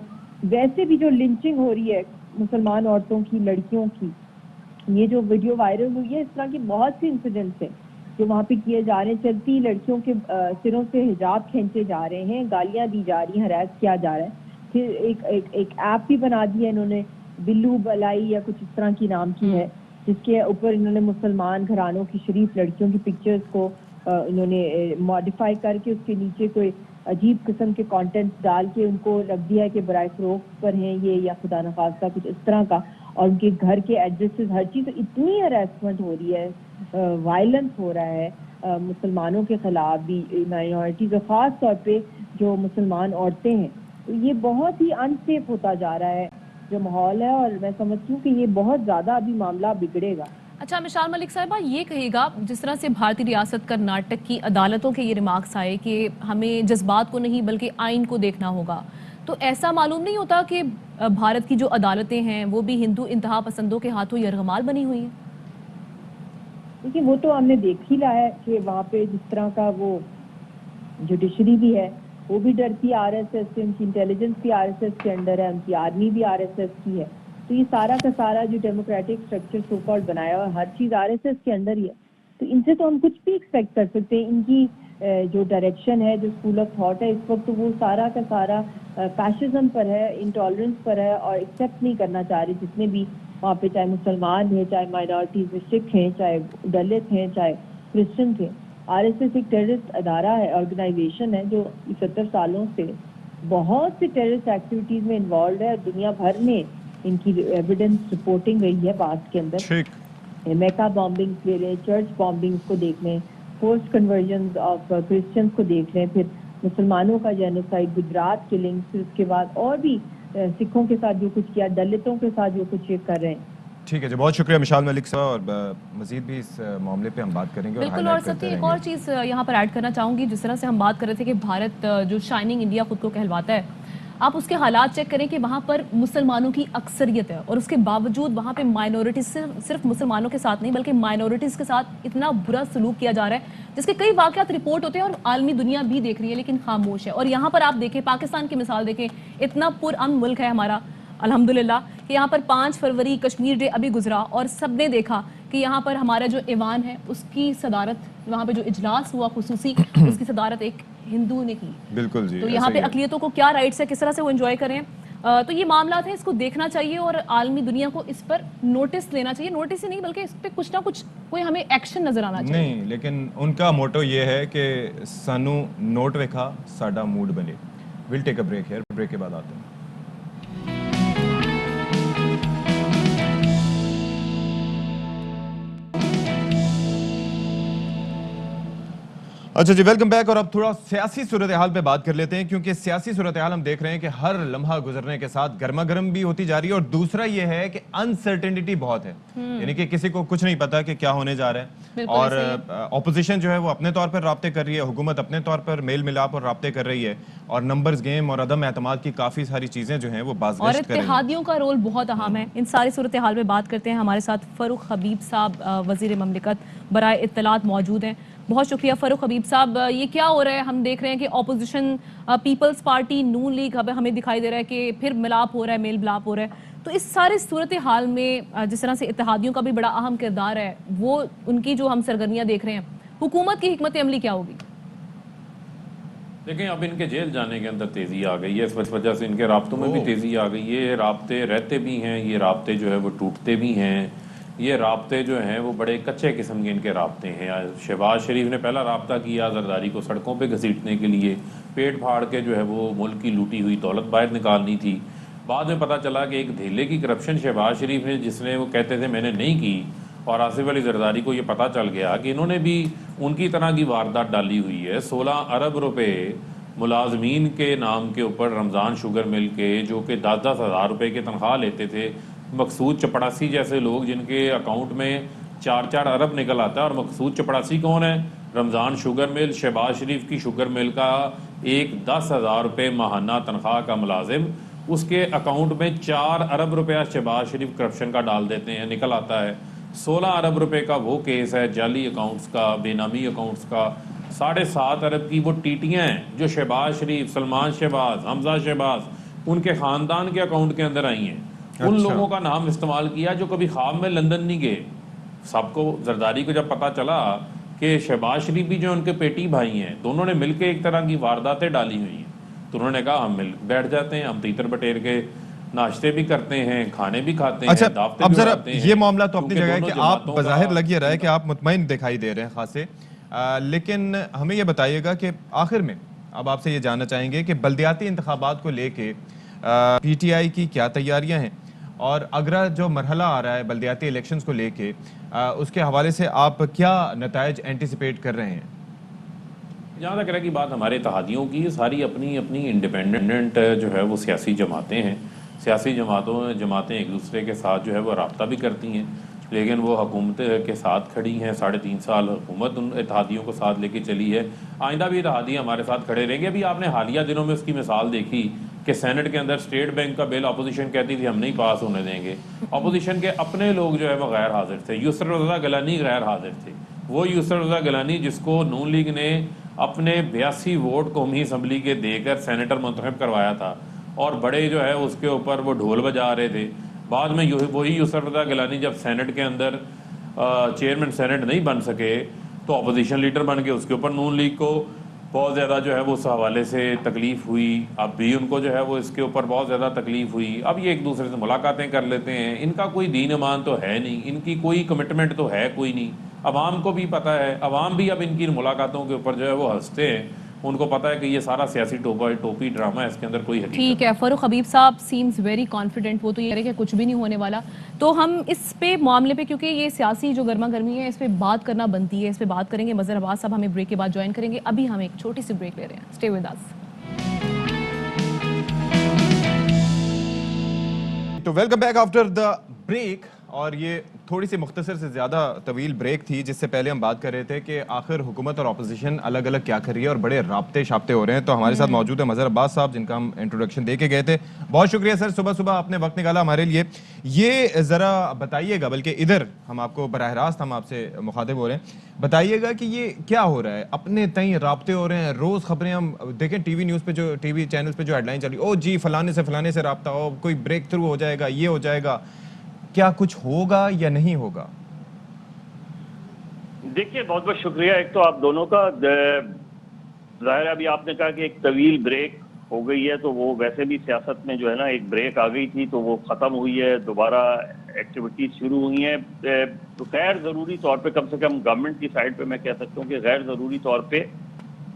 ویسے بھی جو لنچنگ ہو رہی ہے مسلمان عورتوں کی, لڑکیوں کی, یہ جو ویڈیو وائرل ہوئی ہے, اس طرح کی بہت سی انسیڈنٹس ہیں جو وہاں پہ کیے جا رہے ہیں. چلتی لڑکیوں کے سروں سے حجاب کھینچے جا رہے ہیں, گالیاں دی جا رہی ہیں, ہراس کیا جا رہا ہے. پھر ایک ایپ بھی بنا دی ہے انہوں نے, بلو بلائی یا کچھ اس طرح کی نام کی ہے, جس کے اوپر انہوں نے مسلمان گھرانوں کی شریف لڑکیوں کی پکچرز کو انہوں نے ماڈیفائی کر کے اس کے نیچے کوئی عجیب قسم کے کانٹینٹس ڈال کے ان کو رکھ دیا ہے کہ برائے فروخت پر ہیں یہ, یا خدا نخواستہ کچھ اس طرح کا. اور ان کے گھر کے ایڈریسز, ہر چیز, اتنی ہراسمنٹ ہو رہی ہے, وائلنس ہو رہا ہے مسلمانوں کے خلاف بھی, مائنورٹیز, اور خاص طور پہ جو مسلمان عورتیں ہیں. تو یہ بہت ہی انسیف ہوتا جا رہا ہے جو ماحول ہے, اور میں سمجھتی ہوں کہ یہ بہت زیادہ ابھی معاملہ بگڑے گا. اچھا مشال ملک صاحبہ, یہ کہیے گا, جس طرح سے بھارتی ریاست کرناٹک کی عدالتوں کے یہ ریمارکس آئے کہ ہمیں جذبات کو نہیں بلکہ آئین کو دیکھنا ہوگا, تو ایسا معلوم نہیں ہوتا کہ بھارت کی جو عدالتیں ہیں وہ بھی ہندو انتہا پسندوں کے ہاتھوں یرغمال بنی ہوئی ہیں؟ دیکھیے, وہ تو ہم نے دیکھ ہی رہا ہے کہ وہاں پہ جس طرح کا وہ جوڈیشری بھی ہے وہ بھی ڈرتی RSS سے, ان کی انٹیلیجنس بھی RSS کے انڈر ہے, ان کی آرمی بھی RSS کی ہے. تو یہ سارا کا سارا جو ڈیموکریٹک اسٹرکچر سو کالڈ بنایا ہوا, ہر چیز RSS کے اندر ہی ہے. تو ان سے تو ہم کچھ بھی ایکسپیکٹ کر سکتے ہیں. ان کی جو ڈائریکشن ہے, جو اسکول آف تھاٹ ہے اس وقت, وہ سارا کا سارا فیشزم پر ہے, انٹالرنس پر ہے, اور ایکسیپٹ نہیں کرنا چاہ رہے جتنے بھی وہاں پہ, چاہے مسلمان ہیں, چاہے مائنورٹیز میں سکھ ہیں, چاہے دلت ہیں, چاہے کرسچن ہیں. RSS ایک ٹیررسٹ ادارہ ہے, آرگنائزیشن ہے, جو 70 سالوں سے بہت سی ٹیررسٹ ایکٹیویٹیز میں انوالوڈ ہے, اور دنیا بھر میں ان کی ایویڈنس رپورٹنگ رہی ہے پاسٹ کے اندر. میکا بامبنگ لے لیں, چرچ بامبنگز کو دیکھ لیں, فورس کنورژنز آف کرسچنز کو دیکھ لیں, پھر مسلمانوں کا جینوسائڈ, گجرات کلنگ, پھر اس کے بعد اور بھی سکھوں کے ساتھ جو کچھ کیا, دلتوں کے ساتھ جو کچھ یہ کر رہے ہیں. ٹھیک ہے جی, بہت شکریہ مشال ملک صاحب, اور مزید بھی اس معاملے پہ ہم بات کریں گے. بالکل, اور سب ایک اور چیز یہاں پر ایڈ کرنا چاہوں گی, جس طرح سے ہم بات کر رہے تھے کہ بھارت جو شائننگ انڈیا خود کو کہلواتا ہے, آپ اس کے حالات چیک کریں کہ وہاں پر مسلمانوں کی اکثریت ہے, اور اس کے باوجود وہاں پہ مائنورٹیز, صرف مسلمانوں کے ساتھ نہیں بلکہ مائنورٹیز کے ساتھ اتنا برا سلوک کیا جا رہا ہے, جس کے کئی واقعات رپورٹ ہوتے ہیں اور عالمی دنیا بھی دیکھ رہی ہے لیکن خاموش ہے. اور یہاں پر آپ دیکھیں, پاکستان کی مثال دیکھیں, اتنا پرامن ملک ہے ہمارا الحمدللہ, کہ یہاں پر 5 فروری کشمیر ڈے ابھی گزرا, اور سب نے دیکھا کہ یہاں پر ہمارا جو ایوان ہے اس کی صدارت, وہاں پہ جو اجلاس ہوا خصوصی, اس کی صدارت ایک ہندو نے کی. بالکل جی, تو یہاں پہ اقلیتوں کو کیا رائٹس ہے, کس طرح سے وہ انجوائے کریں. تو یہ معاملات ہیں, اس کو دیکھنا چاہیے اور عالمی دنیا کو اس پر نوٹس لینا چاہیے. نوٹس ہی نہیں بلکہ اس پہ کچھ نہ کچھ کوئی ہمیں ایکشن نظر آنا چاہیے. نہیں, لیکن ان کا موٹو یہ ہے کہ سانو نوٹ وکھا ساڈا موڈ بنے. We'll take a break here, break کے بعد آتے ہیں. اچھا جی، ویلکم بیک. اور اب تھوڑا سیاسی صورتحال پہ بات کر لیتے ہیں، کیونکہ سیاسی صورتحال ہم دیکھ رہے ہیں کہ ہر لمحہ گزرنے کے ساتھ گرما گرم بھی ہوتی جا رہی ہے، اور دوسرا یہ ہے کہ انسرٹینٹی بہت ہے، یعنی کہ کسی کو کچھ نہیں پتا کہ کیا ہونے جا رہا ہے. اور اپوزیشن جو ہے وہ اپنے طور پر رابطے کر رہی ہے، حکومت اپنے طور پر میل ملاپ اور رابطے کر رہی ہے، اور نمبرز گیم اور عدم اعتماد کی کافی ساری چیزیں جو ہیں وہ بازگشت کر رہی ہیں. اور اتحادیوں کا رول بہت اہم ہے. ان ساری صورتحال پہ بات کرتے ہیں. ہمارے ساتھ فاروق حبیب صاحب وزیر مملکت برائے اطلاعات موجود ہیں. بہت شکریہ فاروق حبیب صاحب. یہ کیا ہو رہا ہے؟ ہم دیکھ رہے ہیں کہ اپوزیشن پیپلز پارٹی نون لیگ ہمیں دکھائی دے رہا ہے کہ پھر ملاپ ہو رہا ہے، میل ملاپ ہو رہا ہے. تو اس سارے صورتحال میں جس طرح سے اتحادیوں کا بھی بڑا اہم کردار ہے، وہ ان کی جو ہم سرگرمیاں دیکھ رہے ہیں، حکومت کی حکمت عملی کیا ہوگی؟ دیکھیں، اب ان کے جیل جانے کے اندر تیزی آ گئی ہے، اس وجہ سے ان کے رابطوں میں بھی تیزی آ گئی ہے. یہ رابطے رہتے بھی ہیں، یہ رابطے جو ہے وہ ٹوٹتے بھی ہیں. یہ رابطے جو ہیں وہ بڑے کچے قسم کے ان کے رابطے ہیں. شہباز شریف نے پہلا رابطہ کیا زرداری کو سڑکوں پہ گھسیٹنے کے لیے، پیٹ پھاڑ کے جو ہے وہ ملک کی لوٹی ہوئی دولت باہر نکالنی تھی. بعد میں پتہ چلا کہ ایک دھیلے کی کرپشن شہباز شریف نے، جس نے وہ کہتے تھے میں نے نہیں کی، اور آصف علی زرداری کو یہ پتہ چل گیا کہ انہوں نے بھی ان کی طرح کی واردات ڈالی ہوئی ہے. 16 ارب روپے ملازمین کے نام کے اوپر رمضان شوگر مل کے، جو کہ 10-10 ہزار روپے کے تنخواہ لیتے تھے. مقصود چپڑاسی جیسے لوگ جن کے اکاؤنٹ میں 4-4 ارب نکل آتا ہے. اور مقصود چپڑاسی کون ہے؟ رمضان شوگر مل، شہباز شریف کی شوگر مل کا ایک 10,000 روپے ماہانہ تنخواہ کا ملازم، اس کے اکاؤنٹ میں 4 ارب روپیہ شہباز شریف کرپشن کا ڈال دیتے ہیں، نکل آتا ہے. 16 ارب روپے کا وہ کیس ہے جعلی اکاؤنٹس کا، بے نامی اکاؤنٹس کا. 7.5 ارب کی وہ ٹیٹیاں ہیں جو شہباز شریف، سلمان شہباز، حمزہ شہباز، ان کے خاندان کے اکاؤنٹ کے اندر آئی ہیں. ان لوگوں کا نام استعمال کیا جو کبھی خواب میں لندن نہیں گئے. سب کو زرداری کو جب پتا چلا کہ شہباز شریف بھی جو ان کے پیٹی بھائی ہیں، دونوں نے مل کے ایک طرح کی وارداتیں ڈالی ہوئی ہیں، تو انہوں نے کہا ہم مل بیٹھ جاتے ہیں، ہم تیتر بٹیر کے ناشتے بھی کرتے ہیں، کھانے بھی کھاتے ہیں، دعوتیں بھی اڑاتے ہیں. یہ معاملہ تو اپنی جگہ ہے کہ آپ بظاہر لگ یہ رہا ہے کہ آپ مطمئن دکھائی دے رہے ہیں خاصے، لیکن ہمیں یہ بتائیے گا کہ آخر میں اب آپ سے یہ جاننا چاہیں گے کہ بلدیاتی انتخابات کو لے کے پی ٹی آئی کی کیا تیاریاں ہیں، اور اگرہ جو مرحلہ آ رہا ہے بلدیاتی الیکشنز کو لے کے، اس کے حوالے سے آپ کیا نتائج اینٹیسپیٹ کر رہے ہیں؟ جہاں تک رہے کی بات ہمارے اتحادیوں کی، ساری اپنی انڈیپینڈنٹ جو ہے وہ سیاسی جماعتیں ہیں. سیاسی جماعتیں ایک دوسرے کے ساتھ جو ہے وہ رابطہ بھی کرتی ہیں، لیکن وہ حکومت کے ساتھ کھڑی ہیں. 3.5 سال حکومت ان اتحادیوں کو ساتھ لے کے چلی ہے. آئندہ بھی اتحادی ہمارے ساتھ کھڑے رہیں گے. ابھی آپ نے حالیہ دنوں میں اس کی مثال دیکھی کہ سینٹ کے اندر اسٹیٹ بینک کا بل اپوزیشن کہتی تھی ہم نہیں پاس ہونے دیں گے. اپوزیشن کے اپنے لوگ جو ہے وہ غیر حاضر تھے. یسر رضا گیلانی غیر حاضر تھے. وہ یسر رضا گیلانی جس کو نون لیگ نے اپنے 82 ووٹ قومی اسمبلی کے دے کر سینیٹر منتخب کروایا تھا، اور بڑے جو ہے اس کے اوپر وہ ڈھول بجا رہے تھے. بعد میں وہی یسر رضا گیلانی جب سینٹ کے اندر چیئرمین سینٹ نہیں بن سکے تو اپوزیشن لیڈر بن کے، اس کے اوپر نون لیگ کو بہت زیادہ جو ہے وہ اس حوالے سے تکلیف ہوئی. اب بھی ان کو جو ہے وہ اس کے اوپر بہت زیادہ تکلیف ہوئی. اب یہ ایک دوسرے سے ملاقاتیں کر لیتے ہیں. ان کا کوئی دین ایمان تو ہے نہیں، ان کی کوئی کمٹمنٹ تو ہے کوئی نہیں. عوام کو بھی پتہ ہے، عوام بھی اب ان کی ملاقاتوں کے اوپر جو ہے وہ ہنستے ہیں. ان کو پتہ ہے کہ یہ سارا سیاسی ٹوپی ڈرامہ ہے، اس کے اندر کوئی حقیقت. ٹھیک ہے، فاروق حبیب صاحب سیمز ویری کانفیڈنٹ. وہ تو یہ کہہ رہے کہ کچھ بھی نہیں ہونے والا. تو ہم اس پہ معاملے پہ، کیونکہ یہ سیاسی جو گرما گرمی ہے، اس پہ بات کرنا بنتی ہے، اس پہ بات کریں گے. مظہر عباس صاحب ہمیں بریک کے بعد جوائن کریں گے. ابھی ہم ایک چھوٹی سی بریک لے رہے ہیں. Stay with us. تو welcome back after the break. اور یہ تھوڑی سی مختصر سے زیادہ طویل بریک تھی، جس سے پہلے ہم بات کر رہے تھے کہ آخر حکومت اور اپوزیشن الگ الگ کیا کر رہی ہے، اور بڑے رابطے شابطے ہو رہے ہیں. تو ہمارے ساتھ موجود ہے مظہر عباس صاحب، جن کا ہم انٹروڈکشن دے کے گئے تھے. بہت شکریہ سر، صبح صبح آپ نے وقت نکالا ہمارے لیے. یہ ذرا بتائیے گا، بلکہ ادھر ہم آپ کو براہ راست ہم آپ سے مخاطب ہو رہے ہیں، بتائیے گا کہ یہ کیا ہو رہا ہے؟ اپنے تئیں رابطے ہو رہے ہیں، روز خبریں ہم دیکھیں ٹی وی نیوز پہ، جو ٹی وی چینلز پہ جو ہیڈ لائن چل رہی، او جی فلانے سے رابطہ ہو، کوئی بریک تھرو ہو جائے گا، یہ ہو جائے گا. کیا کچھ ہوگا یا نہیں ہوگا؟ دیکھیے، بہت بہت شکریہ ایک تو آپ دونوں کا. ظاہر ابھی آپ نے کہا کہ ایک طویل بریک ہو گئی ہے، تو وہ ویسے بھی سیاست میں جو ہے نا ایک بریک آ گئی تھی، تو وہ ختم ہوئی ہے. دوبارہ ایکٹیویٹیز شروع ہوئی ہیں. تو غیر ضروری طور پہ، کم سے کم گورنمنٹ کی سائڈ پہ میں کہہ سکتا ہوں کہ غیر ضروری طور پہ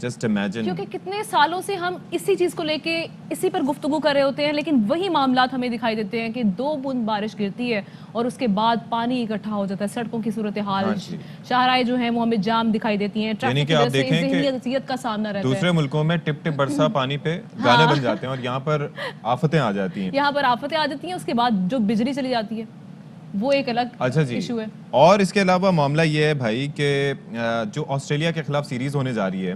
جسٹ امیجن. کیونکہ کتنے سالوں سے ہم اسی چیز کو لے کے اسی پر گفتگو کر رہے ہوتے ہیں, لیکن وہی معاملات ہمیں دکھائی دیتے ہیں کہ 2 بوند بارش گرتی ہے اور اس کے بعد پانی اکٹھا ہو جاتا ہے, سڑکوں کی صورتحال, شاہراہیں جو ہیں وہ ہمیں جام دکھائی دیتی ہیں, ٹریفک کی وجہ سے ذہنی اذیت کا سامنا رہتا ہے. دوسرے ملکوں میں ٹپ ٹپ برسا پانی پہ گانے بن جاتے ہیں اور یہاں پر آفتیں آ جاتی ہیں. یہاں پر آفتیں آ جاتی ہیں, اس کے بعد جو بجلی چلی جاتی ہے وہ ایک الگ ایشو ہے. اور اس کے علاوہ معاملہ یہ ہے بھائی کہ جو آسٹریلیا کے خلاف سیریز ہونے جا رہی ہے,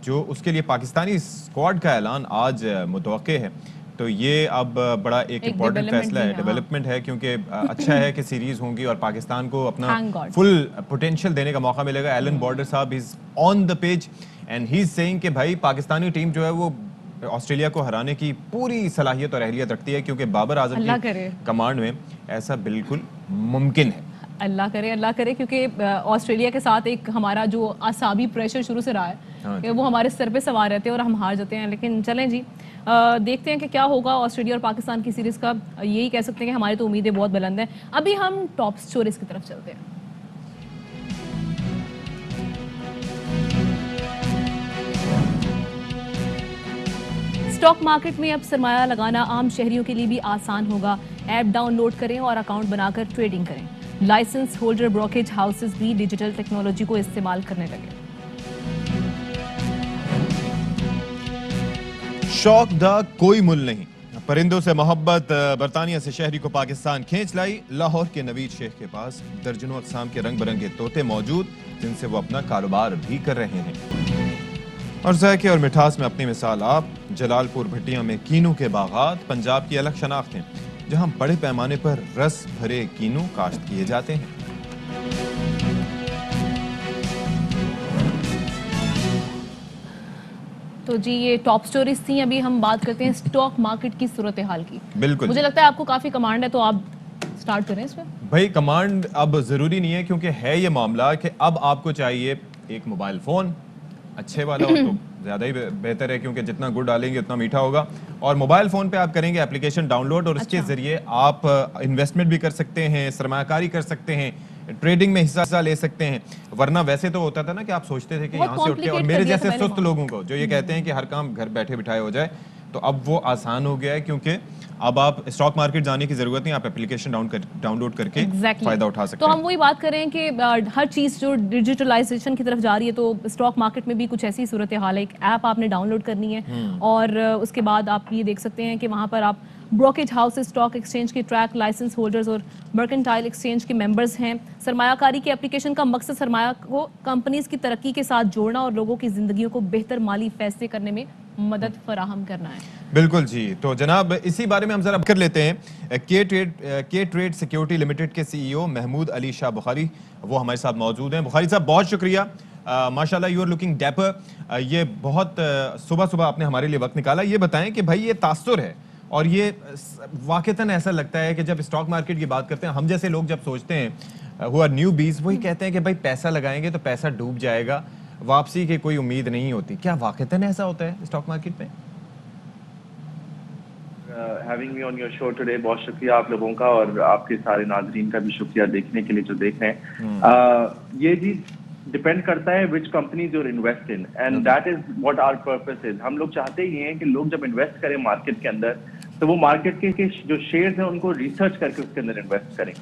جو اس کے لیے پاکستانی اسکواڈ کا اعلان آج متوقع ہے, تو یہ اب بڑا ایک امپورٹنٹ فیصلہ ہے, ڈیولپمنٹ ہے, کیونکہ اچھا ہے کہ سیریز ہوں گی اور پاکستان کو اپنا فل پوٹینشیل دینے کا موقع ملے گا. ایلن بارڈر صاحب is on the page and he is seeing کہ بھائی پاکستانی ٹیم جو ہے وہ آسٹریلیا کو ہرانے کی پوری صلاحیت اور اہلیت رکھتی ہے, کیونکہ بابر اعظم کی کمانڈ میں ایسا بالکل ممکن ہے. اللہ کرے, کیونکہ آسٹریلیا کے ساتھ ایک ہمارا جو اعصابی پریشر شروع سے رہا ہے کہ وہ ہمارے سر پہ سوار رہتے ہیں اور ہم ہار جاتے ہیں. لیکن چلیں جی, دیکھتے ہیں کہ کیا ہوگا آسٹریلیا اور پاکستان کی سیریز کا. یہی کہہ سکتے ہیں کہ ہماری تو امیدیں بہت بلند ہیں. ابھی ہم ٹاپ سٹوریز کی طرف چلتے ہیں. اسٹاک مارکیٹ میں اب سرمایہ لگانا عام شہریوں کے لیے بھی آسان ہوگا. ایپ ڈاؤن لوڈ کریں اور اکاؤنٹ بنا کر ٹریڈنگ کریں. لائسنس ہولڈر بروکریج ہاؤسز بھی ڈیجیٹل ٹیکنالوجی کو استعمال کرنے لگے. شوق دا کوئی مل نہیں, پرندوں سے محبت برطانیہ سے شہری کو پاکستان کھینچ لائی. لاہور کے نوید شیخ کے پاس درجنوں اقسام کے رنگ برنگے طوطے موجود, جن سے وہ اپنا کاروبار بھی کر رہے ہیں. اور ذائقے اور مٹھاس میں اپنی مثال آپ. جلال پور بھٹیاں میں کینو کے باغات پنجاب کی الگ شناخت ہیں, جہاں بڑے پیمانے پر رس بھرے کینو کاشت کیے جاتے ہیں. تو جی یہ ٹاپ سٹوریز تھیں. ابھی ہم بات کرتے ہیں اسٹاک مارکیٹ کی صورتحال کی. بالکل, مجھے لگتا ہے آپ کو کافی کمانڈ ہے, تو آپ سٹارٹ کریں اس پہ. بھائی کمانڈ اب ضروری نہیں ہے, کیونکہ ہے یہ معاملہ کہ اب آپ کو چاہیے ایک موبائل فون اچھے والا ہو تو زیادہ ہی بہتر ہے, کیونکہ جتنا گڑ ڈالیں گے اتنا میٹھا ہوگا. اور موبائل فون پہ آپ کریں گے اپلیکیشن ڈاؤن لوڈ, اور اس کے ذریعے آپ انویسٹمنٹ بھی کر سکتے ہیں, سرمایہ کاری کر سکتے ہیں, ٹریڈنگ میں حصہ لے سکتے ہیں. ورنہ ویسے تو ہوتا تھا نا کہ آپ سوچتے تھے کہ یہاں سے اٹھ کے, اور میرے جیسے سست لوگوں کو جو یہ کہتے ہیں کہ ہر کام گھر بیٹھے بٹھائے ہو جائے, تو اب وہ آسان ہو گیا ہے, کیونکہ اب آپ اسٹاک مارکیٹ جانے کی ضرورت نہیں, آپ اپلیکیشن ڈاؤن لوڈ کر کے فائدہ اٹھا سکتے ہیں. تو ہم وہی بات کر رہے ہیں کہ ہر چیز جو ڈیجیٹلائزیشن کی طرف جا رہی ہے, تو اسٹاک مارکیٹ میں بھی کچھ ایسی صورتحال ہے. ایک ایپ آپ نے ڈاؤن لوڈ کرنی ہے, اور اس کے بعد آپ یہ دیکھ سکتے ہیں کہ وہاں پر آپ بروکریج ہاؤس, اسٹاک ایکسچینج کے ٹریک لائسنس ہولڈرز اور مرکنٹائل ایکسچینج کے ممبرز ہیں. سرمایہ کاری کی اپلیکیشن کا مقصد سرمایہ کو کمپنیز کی ترقی کے ساتھ جوڑنا اور لوگوں کی زندگیوں کو بہتر مالی فیصلے کرنے میں مدد فراہم کرنا ہے. بالکل جی. تو جناب اسی بارے میں ہم ذرا کر لیتے ہیں. کے ٹریڈ سیکیورٹی لمیٹڈ کے سی ای او محمود علی شاہ بخاری, وہ ہمارے ساتھ موجود ہیں. بخاری صاحب بہت شکریہ, ماشاءاللہ یو آر لوکنگ ڈیپر. یہ بہت صبح آپ نے ہمارے لیے وقت نکالا. یہ بتائیں کہ بھائی یہ تاثر ہے, اور یہ واقعتاً ایسا لگتا ہے کہ جب اسٹاک مارکیٹ کی بات کرتے ہیں, ہم جیسے لوگ جب سوچتے ہیں ہو آر نیو بیز, وہی کہتے ہیں کہ بھائی پیسہ لگائیں گے تو پیسہ ڈوب جائے گا, واپسی کی کوئی امید نہیں ہوتی. کیا واقعتاً ایسا ہوتا ہے اسٹاک مارکیٹ میں؟ Having me on your show today, بہت شکریہ آپ لوگوں کا, اور آپ کے سارے ناظرین کا بھی شکریہ دیکھنے کے لیے جو دیکھ رہے ہیں. یہ چیز ڈپینڈ کرتا ہے which companies your invest in, and that is what our purpose is. ہم لوگ چاہتے ہی ہیں کہ لوگ جب انویسٹ کریں مارکیٹ کے اندر, تو وہ مارکیٹ کے جو شیئرز ہیں ان کو ریسرچ کر کے اس کے اندر انویسٹ کریں.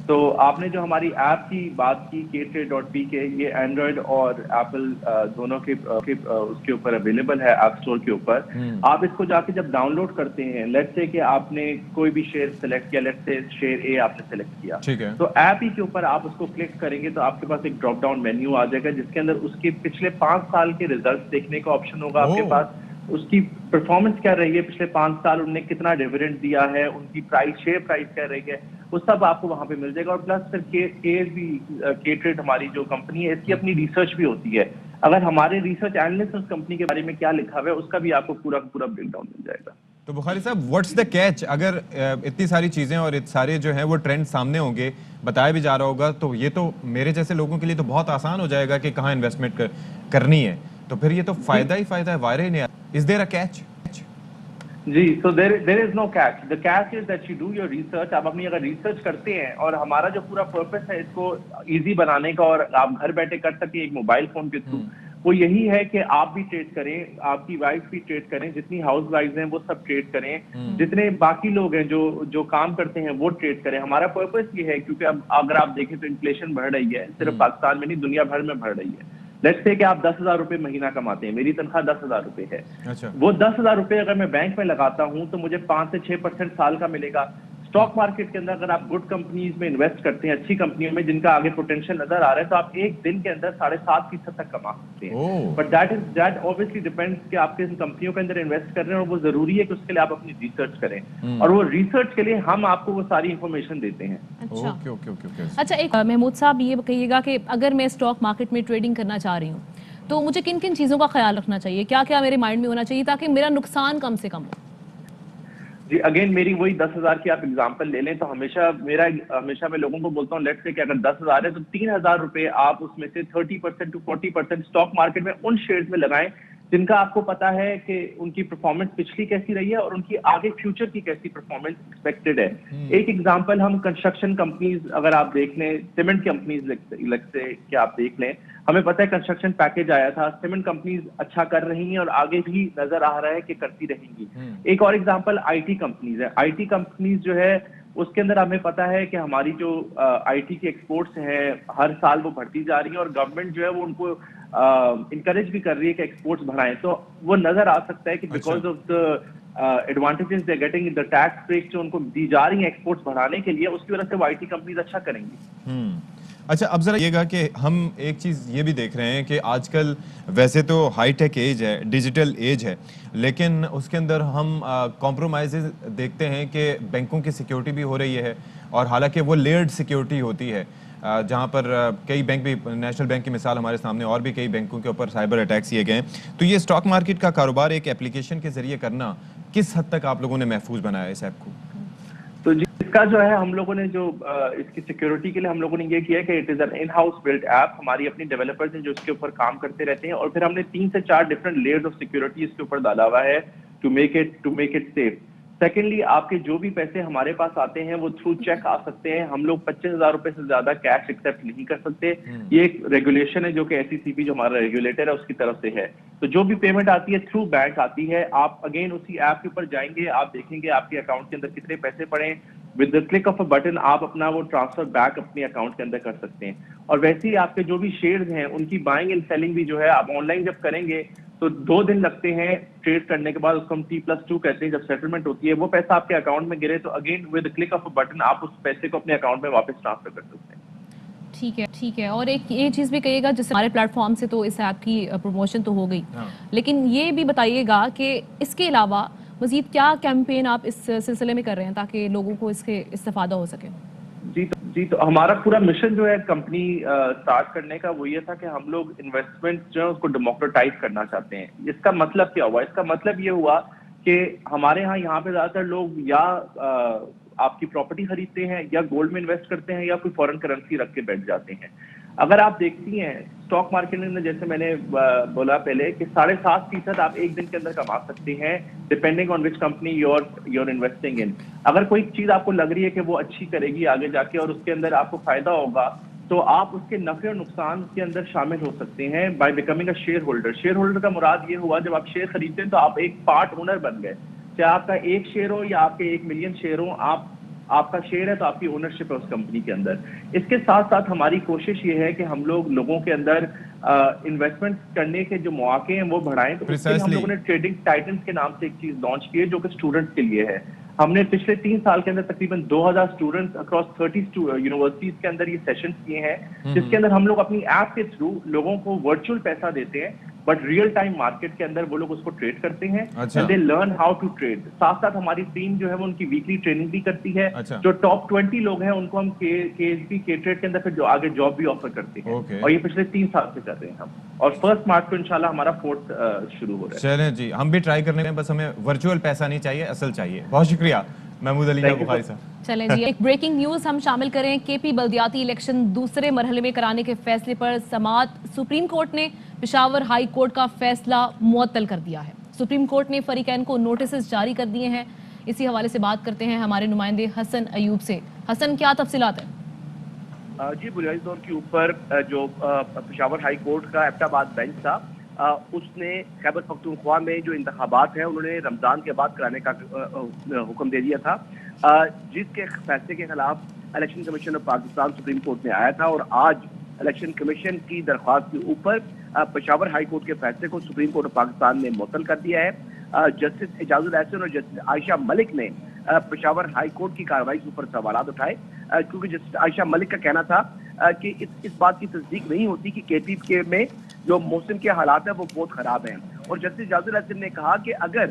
تو آپ نے جو ہماری ایپ کی بات کی KTrade.pk, یہ اینڈرائڈ اور ایپل دونوں کے اس کے اوپر اویلیبل ہے ایپ اسٹور کے اوپر. آپ اس کو جا کے جب ڈاؤن لوڈ کرتے ہیں, لیٹس سے کہ آپ نے کوئی بھی شیئر سلیکٹ کیا, لیٹس سے شیئر اے آپ نے سلیکٹ کیا, تو ایپ ہی کے اوپر آپ اس کو کلک کریں گے تو آپ کے پاس ایک ڈراپ ڈاؤن مینیو آ جائے گا, جس کے اندر اس کے پچھلے 5 سال کے ریزلٹس دیکھنے کا آپشن ہوگا آپ کے پاس. اس کی پرفارمنس کیا رہی ہے پچھلے 5 سال, انہوں نے کتنا ڈیویڈنڈ دیا ہے, ان کی شیئر پرائس کیا رہی ہے, وہ سب آپ کو وہاں پہ مل جائے گا. اور پلس پھر KTrade ہماری جو کمپنی ہے, اس کی اپنی ریسرچ بھی ہوتی ہے. اگر ہمارے ریسرچ اینالسٹ اس کمپنی کے بارے میں کیا لکھا ہوا ہے, اس کا بھی آپ کو پورا بریک ڈاؤن مل جائے گا. تو بخاری صاحب واٹس دا کیچ؟ اگر اتنی ساری چیزیں اور سارے جو ہیں وہ ٹرینڈ سامنے ہوں گے, بتایا بھی جا رہا ہوگا, تو یہ تو میرے جیسے لوگوں کے لیے تو بہت آسان ہو جائے گا کہ کہاں انویسٹمنٹ کرنی ہے. تو پھر یہ تو فائدہ ہی فائدہ ہے, وائر ہی نہیں. Is there a catch? جی, so there is no catch. The catch is that you do your research. آپ اپنی اگر ریسرچ کرتے ہیں, اور ہمارا جو پورا پرپس ہے اس کو ایزی بنانے کا, اور آپ گھر بیٹھے کر سکیں ایک موبائل فون کے تھرو, وہ یہی ہے کہ آپ بھی ٹریڈ کریں, آپ کی وائف بھی ٹریڈ کریں, جتنی ہاؤس وائف ہیں وہ سب ٹریڈ کریں, جتنے باقی لوگ ہیں جو کام کرتے ہیں وہ ٹریڈ کریں. ہمارا پرپس یہ ہے, کیونکہ اب اگر آپ دیکھیں تو انفلیشن بڑھ رہی ہے, صرف پاکستان میں نہیں دنیا بھر میں بڑھ رہی ہے. لیٹس سے کہ آپ 10,000 روپے مہینہ کماتے ہیں, میری تنخواہ 10,000 روپے ہے, وہ 10,000 روپے اگر میں بینک میں لگاتا ہوں تو مجھے 5 سے 6% سال کا ملے گا. اسٹاک مارکیٹ کے اندر اگر آپ گڈ کمپنیز میں انویسٹ کرتے ہیں, اچھی کمپنیوں میں جن کا آگے پوٹینشیل نظر آ رہا ہے, تو آپ ایک دن کے اندر 7.5% تک کما سکتے ہیں. بٹ دیٹ obviously depends کہ آپ کن کمپنیوں کے اندر انویسٹ کر رہے ہیں, اور وہ ضروری ہے کہ اس کے لیے آپ اپنی ریسرچ کریں, اور وہ ریسرچ کے لیے ہم آپ کو وہ ساری انفارمیشن دیتے ہیں. اچھا, ایک محمود صاحب یہ کہیے گا کہ اگر میں اسٹاک مارکیٹ میں ٹریڈنگ کرنا چاہ رہی ہوں تو مجھے کن کن چیزوں کا خیال رکھنا چاہیے, کیا کیا میرے مائنڈ میں ہونا چاہیے تاکہ میرا نقصان کم سے کم ہو؟ جی اگین میری وہی 10,000 کی آپ اگزامپل لے لیں تو ہمیشہ میں لوگوں کو بولتا ہوں, لیٹس سے کہ اگر 10,000 ہے تو 3,000 روپے آپ اس میں سے 30% to 40% اسٹاک مارکیٹ میں ان شیئرز میں لگائیں جن کا آپ کو پتا ہے کہ ان کی پرفارمنس پچھلی کیسی رہی ہے اور ان کی آگے فیوچر کی کیسی پرفارمنس ایکسپیکٹڈ ہے. ایک ایگزامپل ہم کنسٹرکشن کمپنیز اگر آپ دیکھ لیں, سیمنٹ کمپنیز سے کہ آپ دیکھ لیں, ہمیں پتہ ہے کنسٹرکشن پیکیج آیا تھا, سیمنٹ کمپنیز اچھا کر رہی ہیں اور آگے بھی نظر آ رہا ہے کہ کرتی رہیں گی. ایک اور ایگزامپل آئی ٹی کمپنیز ہے. آئی ٹی کمپنیز جو ہے اس کے اندر ہمیں پتا ہے کہ ہماری جو آئی ٹی کے ایکسپورٹس ہیں ہر سال وہ بڑھتی جا رہی ہیں, اور گورنمنٹ جو ہے وہ ان کو انکریج بھی کر رہی ہے کہ ایکسپورٹس بڑھائیں. تو وہ نظر آ سکتا ہے کہ because of the advantages they getting, the tax break جو ان کو دی جا رہی ہیں ایکسپورٹس بڑھانے کے لیے, اس کی وجہ سے وہ آئی ٹی کمپنیز اچھا کریں گی. اچھا, اب ذرا یہ گا کہ ہم ایک چیز یہ بھی دیکھ رہے ہیں کہ آج کل ویسے تو ہائی ٹیک ایج ہے, ڈیجیٹل ایج ہے, لیکن اس کے اندر ہم کمپرومائزز دیکھتے ہیں کہ بینکوں کی سیکیورٹی بھی ہو رہی ہے, اور حالانکہ وہ لیئرڈ سیکیورٹی ہوتی ہے, جہاں پر کئی بینک بھی, نیشنل بینک کی مثال ہمارے سامنے, اور بھی کئی بینکوں کے اوپر سائبر اٹیکس کیے گئے ہیں. تو یہ اسٹاک مارکیٹ کا کاروبار ایک اپلیکیشن کے ذریعے کرنا کس حد تک آپ لوگوں نے محفوظ بنایا اس ایپ کو؟ تو جی اس کا جو ہے ہم لوگوں نے جو اس کی سیکیورٹی کے لیے ہم لوگوں نے یہ کیا کہ it is an in house build app. ہماری اپنی ڈیولپرز ہیں جو اس کے اوپر کام کرتے رہتے ہیں, اور پھر ہم نے 3 سے 4 ڈفرنٹ لیئرز آف سیکیورٹی اس کے اوپر ڈالا ہوا ہے to make it safe. Secondly, آپ کے جو بھی پیسے ہمارے پاس آتے ہیں وہ تھرو چیک آ سکتے ہیں. ہم لوگ 25,000 روپے سے زیادہ کیش ایکسیپٹ نہیں کر سکتے. یہ ایک ریگولیشن ہے جو کہ SECB جو ہمارا ریگولیٹر ہے اس کی طرف سے ہے. تو جو بھی پیمنٹ آتی ہے تھرو بینک آتی ہے. آپ اگین اسی ایپ کے اوپر جائیں گے, آپ دیکھیں گے آپ کے اکاؤنٹ کے اندر کتنے پیسے پڑے ہیں. With the click of a button آپ اپنا وہ ٹرانسفر بیک اپنے اکاؤنٹ کے اندر کر سکتے ہیں. اور ویسے ہی آپ کے جو بھی شیئرز ہیں ان کی بائنگ اینڈ سیلنگ بھی جو ہے آپ آن لائن جب کریں گے تو 2 دن لگتے ہیں ٹریڈ کرنے کے بعد, اس کو ہم T+2 کہتے ہیں. جب سیٹلمنٹ ہوتی ہے وہ پیسہ آپ کے اکاؤنٹ میں گرے تو again with click of a button آپ اس پیسے کو اپنے اکاؤنٹ میں واپس ٹرانسفر کر سکتے ہیں. ٹھیک ہے. اور ایک یہ چیز بھی کہیے گا, جیسے ہمارے پلیٹ فارم سے تو اس ایپ کی پروموشن تو ہو گئی, لیکن یہ بھی بتائیے گا کہ اس کے علاوہ مزید کیا کیمپین آپ اس سلسلے میں کر رہے ہیں تاکہ لوگوں کو اس کے استفادہ ہو سکے؟ جی تو ہمارا پورا مشن جو ہے کمپنی اسٹارٹ کرنے کا وہ یہ تھا کہ ہم لوگ انویسٹمنٹ جو ہے اس کو ڈیموکریٹائز کرنا چاہتے ہیں. اس کا مطلب کیا ہوا؟ اس کا مطلب یہ ہوا کہ ہمارے یہاں پہ زیادہ تر لوگ یا آپ کی پراپرٹی خریدتے ہیں, یا گولڈ میں انویسٹ کرتے ہیں, یا کوئی فورن کرنسی رکھ کے بیٹھ جاتے ہیں. اگر آپ دیکھتی ہیں اسٹاک مارکیٹ میں جیسے میں نے بولا پہلے کہ 7.5% آپ ایک دن کے اندر کما سکتے ہیں depending on which company your investing in. اگر کوئی چیز آپ کو لگ رہی ہے کہ وہ اچھی کرے گی آگے جا کے اور اس کے اندر آپ کو فائدہ ہوگا, تو آپ اس کے نفع اور نقصان کے اندر شامل ہو سکتے ہیں by becoming a share holder. Share holder کا مراد یہ ہوا جب آپ شیئر خریدتے ہیں تو آپ ایک پارٹ اونر بن گئے. چاہے آپ کا 1 شیئر ہو یا آپ کے 1 ملین شیئر ہو, آپ کا شیئر ہے تو آپ کی اونرشپ ہے اس کمپنی کے اندر. اس کے ساتھ ساتھ ہماری کوشش یہ ہے کہ ہم لوگ لوگوں کے اندر انویسٹمنٹ کرنے کے جو مواقع ہیں وہ بڑھائیں. تو اس کے لیے ہم لوگوں نے ٹریڈنگ ٹائٹنس کے نام سے ایک چیز لانچ کی ہے جو کہ اسٹوڈنٹس کے لیے ہے. ہم نے پچھلے 3 سال کے اندر تقریباً 2,000 اسٹوڈنٹس اکراس 30 یونیورسٹیز کے اندر یہ سیشنز کیے ہیں, جس کے اندر ہم لوگ اپنی ایپ کے تھرو لوگوں کو ورچوئل پیسہ دیتے ہیں, بٹ ریئل ٹائم مارکیٹ کے اندر وہ لوگ اس کو ٹریڈ کرتے ہیں. They learn how to trade. ساتھ ساتھ ہماری ٹیم جو ہے وہ ان کی ویکلی ٹریننگ بھی کرتی ہے. جو ٹاپ 20 لوگ ہیں ان کو ہم KSB ٹریڈ کے اندر پھر جو آگے جاب بھی آفر کرتے ہیں, اور یہ پچھلے 3 سال سے کر رہے ہیں ہم, اور 1 مارچ کو انشاءاللہ ہمارا 4th شروع ہو رہا ہے. چلیں جی, ہم بھی ٹرائی کرنے میں, بس ہمیں ورچوئل پیسہ نہیں چاہیے, اصل چاہیے. بہت شکریہ محمود علی بخاری صاحب. چلیں جی, ایک بریکنگ نیوز ہم شامل کریں. KP بلدیاتی الیکشن دوسرے مرحلے میں کرانے کے فیصلے پر سماعت. سپریم کورٹ نے پشاور ہائی کورٹ کا فیصلہ معطل کر دیا ہے. سپریم کورٹ نے فریقین کو نوٹسز جاری کر دیے ہیں. اسی حوالے سے بات کرتے ہیں ہمارے نمائندے حسن ایوب سے. حسن, کیا تفصیلات ہیں؟ جی بنیادی طور کے اوپر جو پشاور ہائی کورٹ کا ایبٹ آباد بینچ تھا اس نے خیبر پختونخوا میں جو انتخابات ہیں انہوں نے رمضان کے بعد کرانے کا حکم دے دیا تھا، جس کے فیصلے کے خلاف election commission of Pakistan supreme court میں آیا تھا، اور آج الیکشن کمیشن کی درخواست کے اوپر پشاور ہائی کورٹ کے فیصلے کو سپریم کورٹ آف پاکستان نے معطل کر دیا ہے۔ جسٹس اعجاز الاحسن اور جسٹس عائشہ ملک نے پشاور ہائی کورٹ کی کارروائی کے اوپر سوالات اٹھائے، کیونکہ جسٹس عائشہ ملک کا کہنا تھا کہ اس بات کی تصدیق نہیں ہوتی کہ کے پی کے میں جو موسم کے حالات ہیں وہ بہت خراب ہیں، اور جسٹس اعجاز الاحسن نے کہا کہ اگر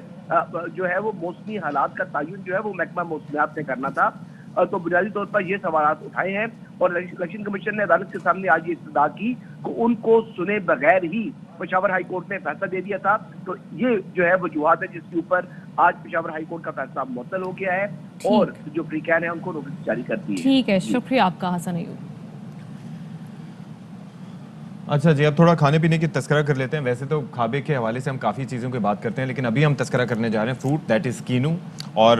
جو ہے وہ موسمی حالات کا تعین جو ہے وہ محکمہ موسمیات نے کرنا تھا، تو بنیادی طور پر یہ سوالات اٹھائے ہیں، اور الیکشن کمیشن نے عدالت کے سامنے آج یہ استدعا کی کہ ان کو سنے بغیر ہی پشاور ہائی کورٹ نے فیصلہ دے دیا تھا، تو یہ جو ہے وجوہات ہے جس کے اوپر آج پشاور ہائی کورٹ کا فیصلہ معطل ہو گیا ہے، اور جو فریقین ہیں ان کو نوٹس جاری کر دی ہے۔ ٹھیک ہے، شکریہ آپ کا حسن ایوب۔ اچھا جی، اب تھوڑا کھانے پینے کی تذکرہ کر لیتے ہیں۔ ویسے تو کھابے کے حوالے سے ہم کافی چیزوں کی بات کرتے ہیں، لیکن ابھی ہم تذکرہ کرنے جا رہے ہیں فروٹ دیٹ از کینو، اور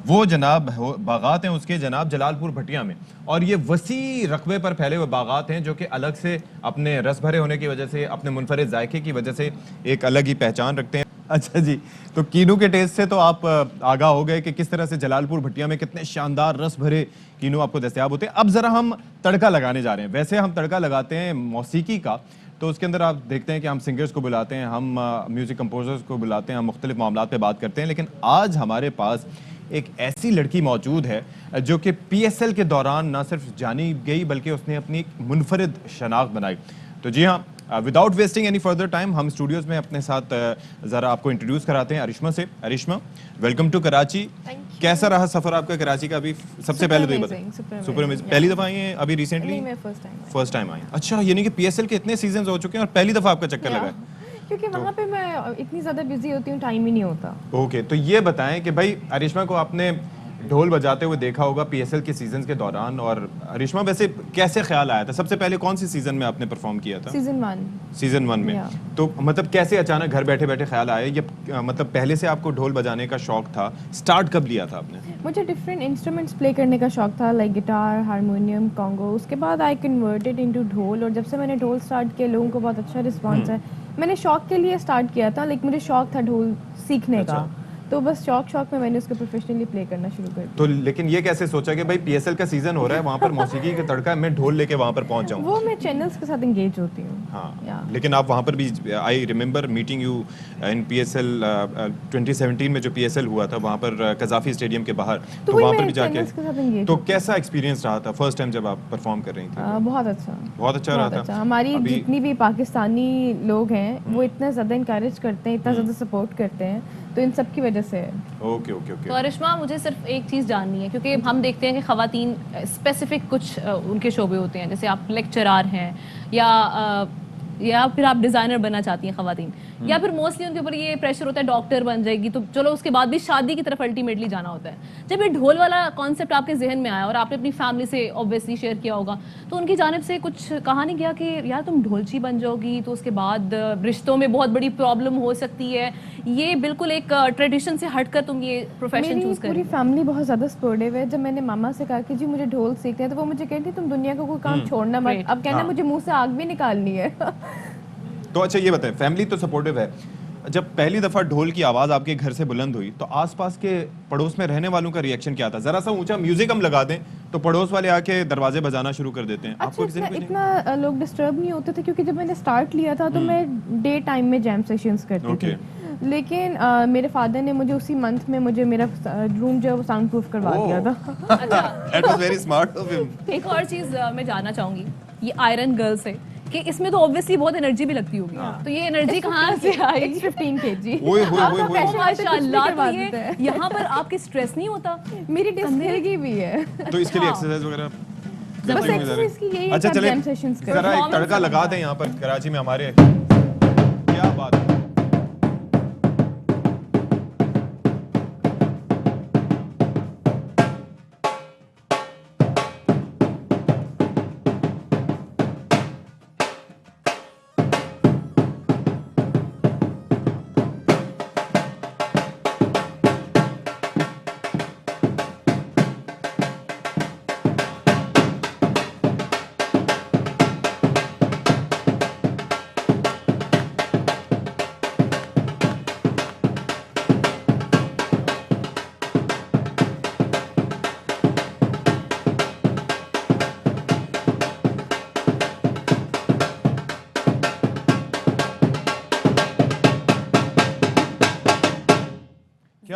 وہ جناب باغات ہیں اس کے جناب جلال پور بھٹیا میں، اور یہ وسیع رقبے پر پھیلے ہوئے باغات ہیں جو کہ الگ سے اپنے رس بھرے ہونے کی وجہ سے، اپنے منفرد ذائقے کی وجہ سے ایک الگ ہی پہچان رکھتے ہیں۔ اچھا جی، تو کینو کے ٹیسٹ سے تو آپ آگاہ ہو گئے کہ کس طرح سے جلال پور بھٹیا میں کتنے شاندار رس بھرے کینو آپ کو دستیاب ہوتے ہیں۔ اب ذرا ہم تڑکا لگانے جا رہے ہیں۔ ویسے ہم تڑکا لگاتے ہیں موسیقی کا، تو اس کے اندر آپ دیکھتے ہیں کہ ہم سنگرز کو بلاتے ہیں، ہم میوزک کمپوزرز کو بلاتے ہیں، ہم مختلف معاملات پہ بات کرتے ہیں، لیکن آج ہمارے پاس ایک ایسی لڑکی موجود ہے جو کہ پی ایس ایل کے دوران نہ صرف جانی گئی بلکہ اس نے اپنی ایک منفرد شناخت بنائی۔ تو جی ہاں، without wasting any further time ہم اسٹوڈیوز میں اپنے ساتھ ذرا آپ کو انٹروڈیوس کراتے ہیں ارشما سے۔ ارشما، ویلکم ٹو کراچی۔ کیسا رہا سفر آپ کا کراچی کا؟ ابھی سب سے پہلے تو یہ بتائیں، سپر امیزنگ، پہلی دفعہ آئی ہیں ابھی ریسنٹلی؟ فرسٹ ٹائم آئی ہیں۔ اچھا، یعنی کہ پی ایس ایل کے اتنے سیزنز ہو چکے ہیں اور پہلی دفعہ آپ کا چکر لگا ہے؟ کیونکہ وہاں پہ میں اتنی زیادہ بزی ہوتی ہوں، ٹائم ہی نہیں ہوتا۔ اوکے، تو یہ بتائیں کہ بھائی ارشما کو آپ نے ڈھول بجاتے ہوئے دیکھا ہوگا پی ایس ایل کے سیزنز کے دوران، اور ارشما ویسے کیسے خیال آیا تھا؟ سب سے پہلے کون سی سیزن میں آپ نے پرفارم کیا تھا؟ سیزن 1 میں۔ تو مطلب کیسے اچانک گھر بیٹھے بیٹھے خیال آیا؟ یہ مطلب پہلے سے آپ کو ڈھول بجانے کا شوق تھا؟ سٹارٹ کب لیا تھا آپ نے؟ مجھے ڈفرینٹ انسٹرومنٹس پلے کرنے کا شوق تھا، لائک گٹار، ہارمونیم، کانگو۔ اس کے بعد آئی کنورٹڈ انٹو ڈھول، اور جب سے میں نے ڈھول سٹارٹ کیا لوگوں کو بہت اچھا رسپانس ہے۔ میں نے شوق کے لیے سٹارٹ کیا تھا، لیکن مجھے شوق تھا ڈھول سیکھنے کا، تو بس شوق میں نے اس کو پروفیشنلی پلے کرنا شروع کر دیا۔ تو لیکن یہ کیسے سوچا کہ بھائی پی ایس ایل کا سیزن ہو رہا ہے، وہاں پر موسیقی کا تڑکا ہے، میں ڈھول لے کے وہاں پر پہنچ جاؤں؟ وہ میں چینلز کے ساتھ انگیج ہوتی ہوں۔ ہاں، لیکن آپ وہاں پر بھی، I remember meeting you in P S L 2017 میں جو پی ایس ایل ہوا تھا وہاں پر قذافی اسٹیڈیم کے باہر، تو وہاں پر بھی جا کے تو کیسا ایکسپیرینس رہا تھا فرسٹ ٹائم جب آپ پرفارم کر رہی تھیں؟ بہت اچھا رہا تھا۔ ہماری جتنی بھی پاکستانی لوگ ہیں وہ اتنا زیادہ انکریج کرتے ہیں، اتنا زیادہ سپورٹ کرتے ہیں، تو ان سب کی وجہ سے۔ اوکے۔ تو ارشما، مجھے صرف ایک چیز جاننی ہے، کیونکہ ہم دیکھتے ہیں کہ خواتین اسپیسیفک کچھ ان کے شعبے ہوتے ہیں، جیسے آپ لیکچرار ہیں یا پھر آپ ڈیزائنر بننا چاہتی ہیں خواتین، یا پھر موسٹلی ان کے اوپر یہ پریشر ہوتا ہے ڈاکٹر بن جائے گی تو چلو اس کے بعد بھی شادی کی طرف الٹیمیٹلی جانا ہوتا ہے۔ جب یہ ڈھول والا کانسیپٹ آپ کے ذہن میں آیا اور آپ نے اپنی فیملی سے اوبویسلی شیئر کیا ہوگا، تو ان کی جانب سے کچھ کہا نہیں گیا کہ یار تم ڈھولچی بن جاؤ گی تو اس کے بعد رشتوں میں بہت بڑی پرابلم ہو سکتی ہے، یہ بالکل ایک ٹریڈیشن سے ہٹ کر تم یہ پروفیشن چوز کریں؟ میری پوری فیملی بہت زیادہ سپورٹیو ہے۔ جب میں نے ماما سے کہا کہ جی مجھے ڈھول سیکھنا ہے، تو وہ مجھے کہتی تم دنیا کا کوئی کام چھوڑنا مت، اب کہنا مجھے منہ سے آگ بھی نکالنی ہے۔ تو اچھا یہ بتائیں، فیملی تو سپورٹیو ہے، جب پہلی دفعہ ڈھول کی آواز آپ کے گھر سے بلند ہوئی تو آس پاس کے پڑوس میں رہنے والوں کا ریئیکشن کیا تھا؟ ذرا سا اونچا میوزک ہم لگا دیں تو پڑوس والے آ کے دروازے بجانا شروع کر دیتے ہیں، آپ کو اتنا لوگ ڈسٹرب نہیں ہوتے تھے، کیونکہ جب میں نے اسٹارٹ لیا تھا تو میں ڈے ٹائم میں جیم سیشنز کرتی تھی، لیکن میرے فادر نے مجھے اسی منتھ میں مجھے میرا روم جو ہے وہ ساؤنڈ پروف کروا دیا تھا۔ That was very smart of ہم۔ ایک اور چیز میں جاننا چاہوں گی، یہ آئرن گرل سے کہ اس میں تو obviously بہت انرجی بھی لگتی ہوگی، تو یہ انرجی کہاں سے آئی؟ 15 kg۔ ماشاءاللہ، تو یہ یہاں پر آپ کی اسٹریس نہیں ہوتا؟ میری ڈسک ہل گئی بھی ہے، تو اس کے لیے ایکسرسائز وغیرہ؟ بس ایکسرسائز کی یہی ہے۔ اچھا چلیں ذرا ایک تڑکا لگا دیں یہاں پر کراچی میں ہمارے، کیا بات ہے۔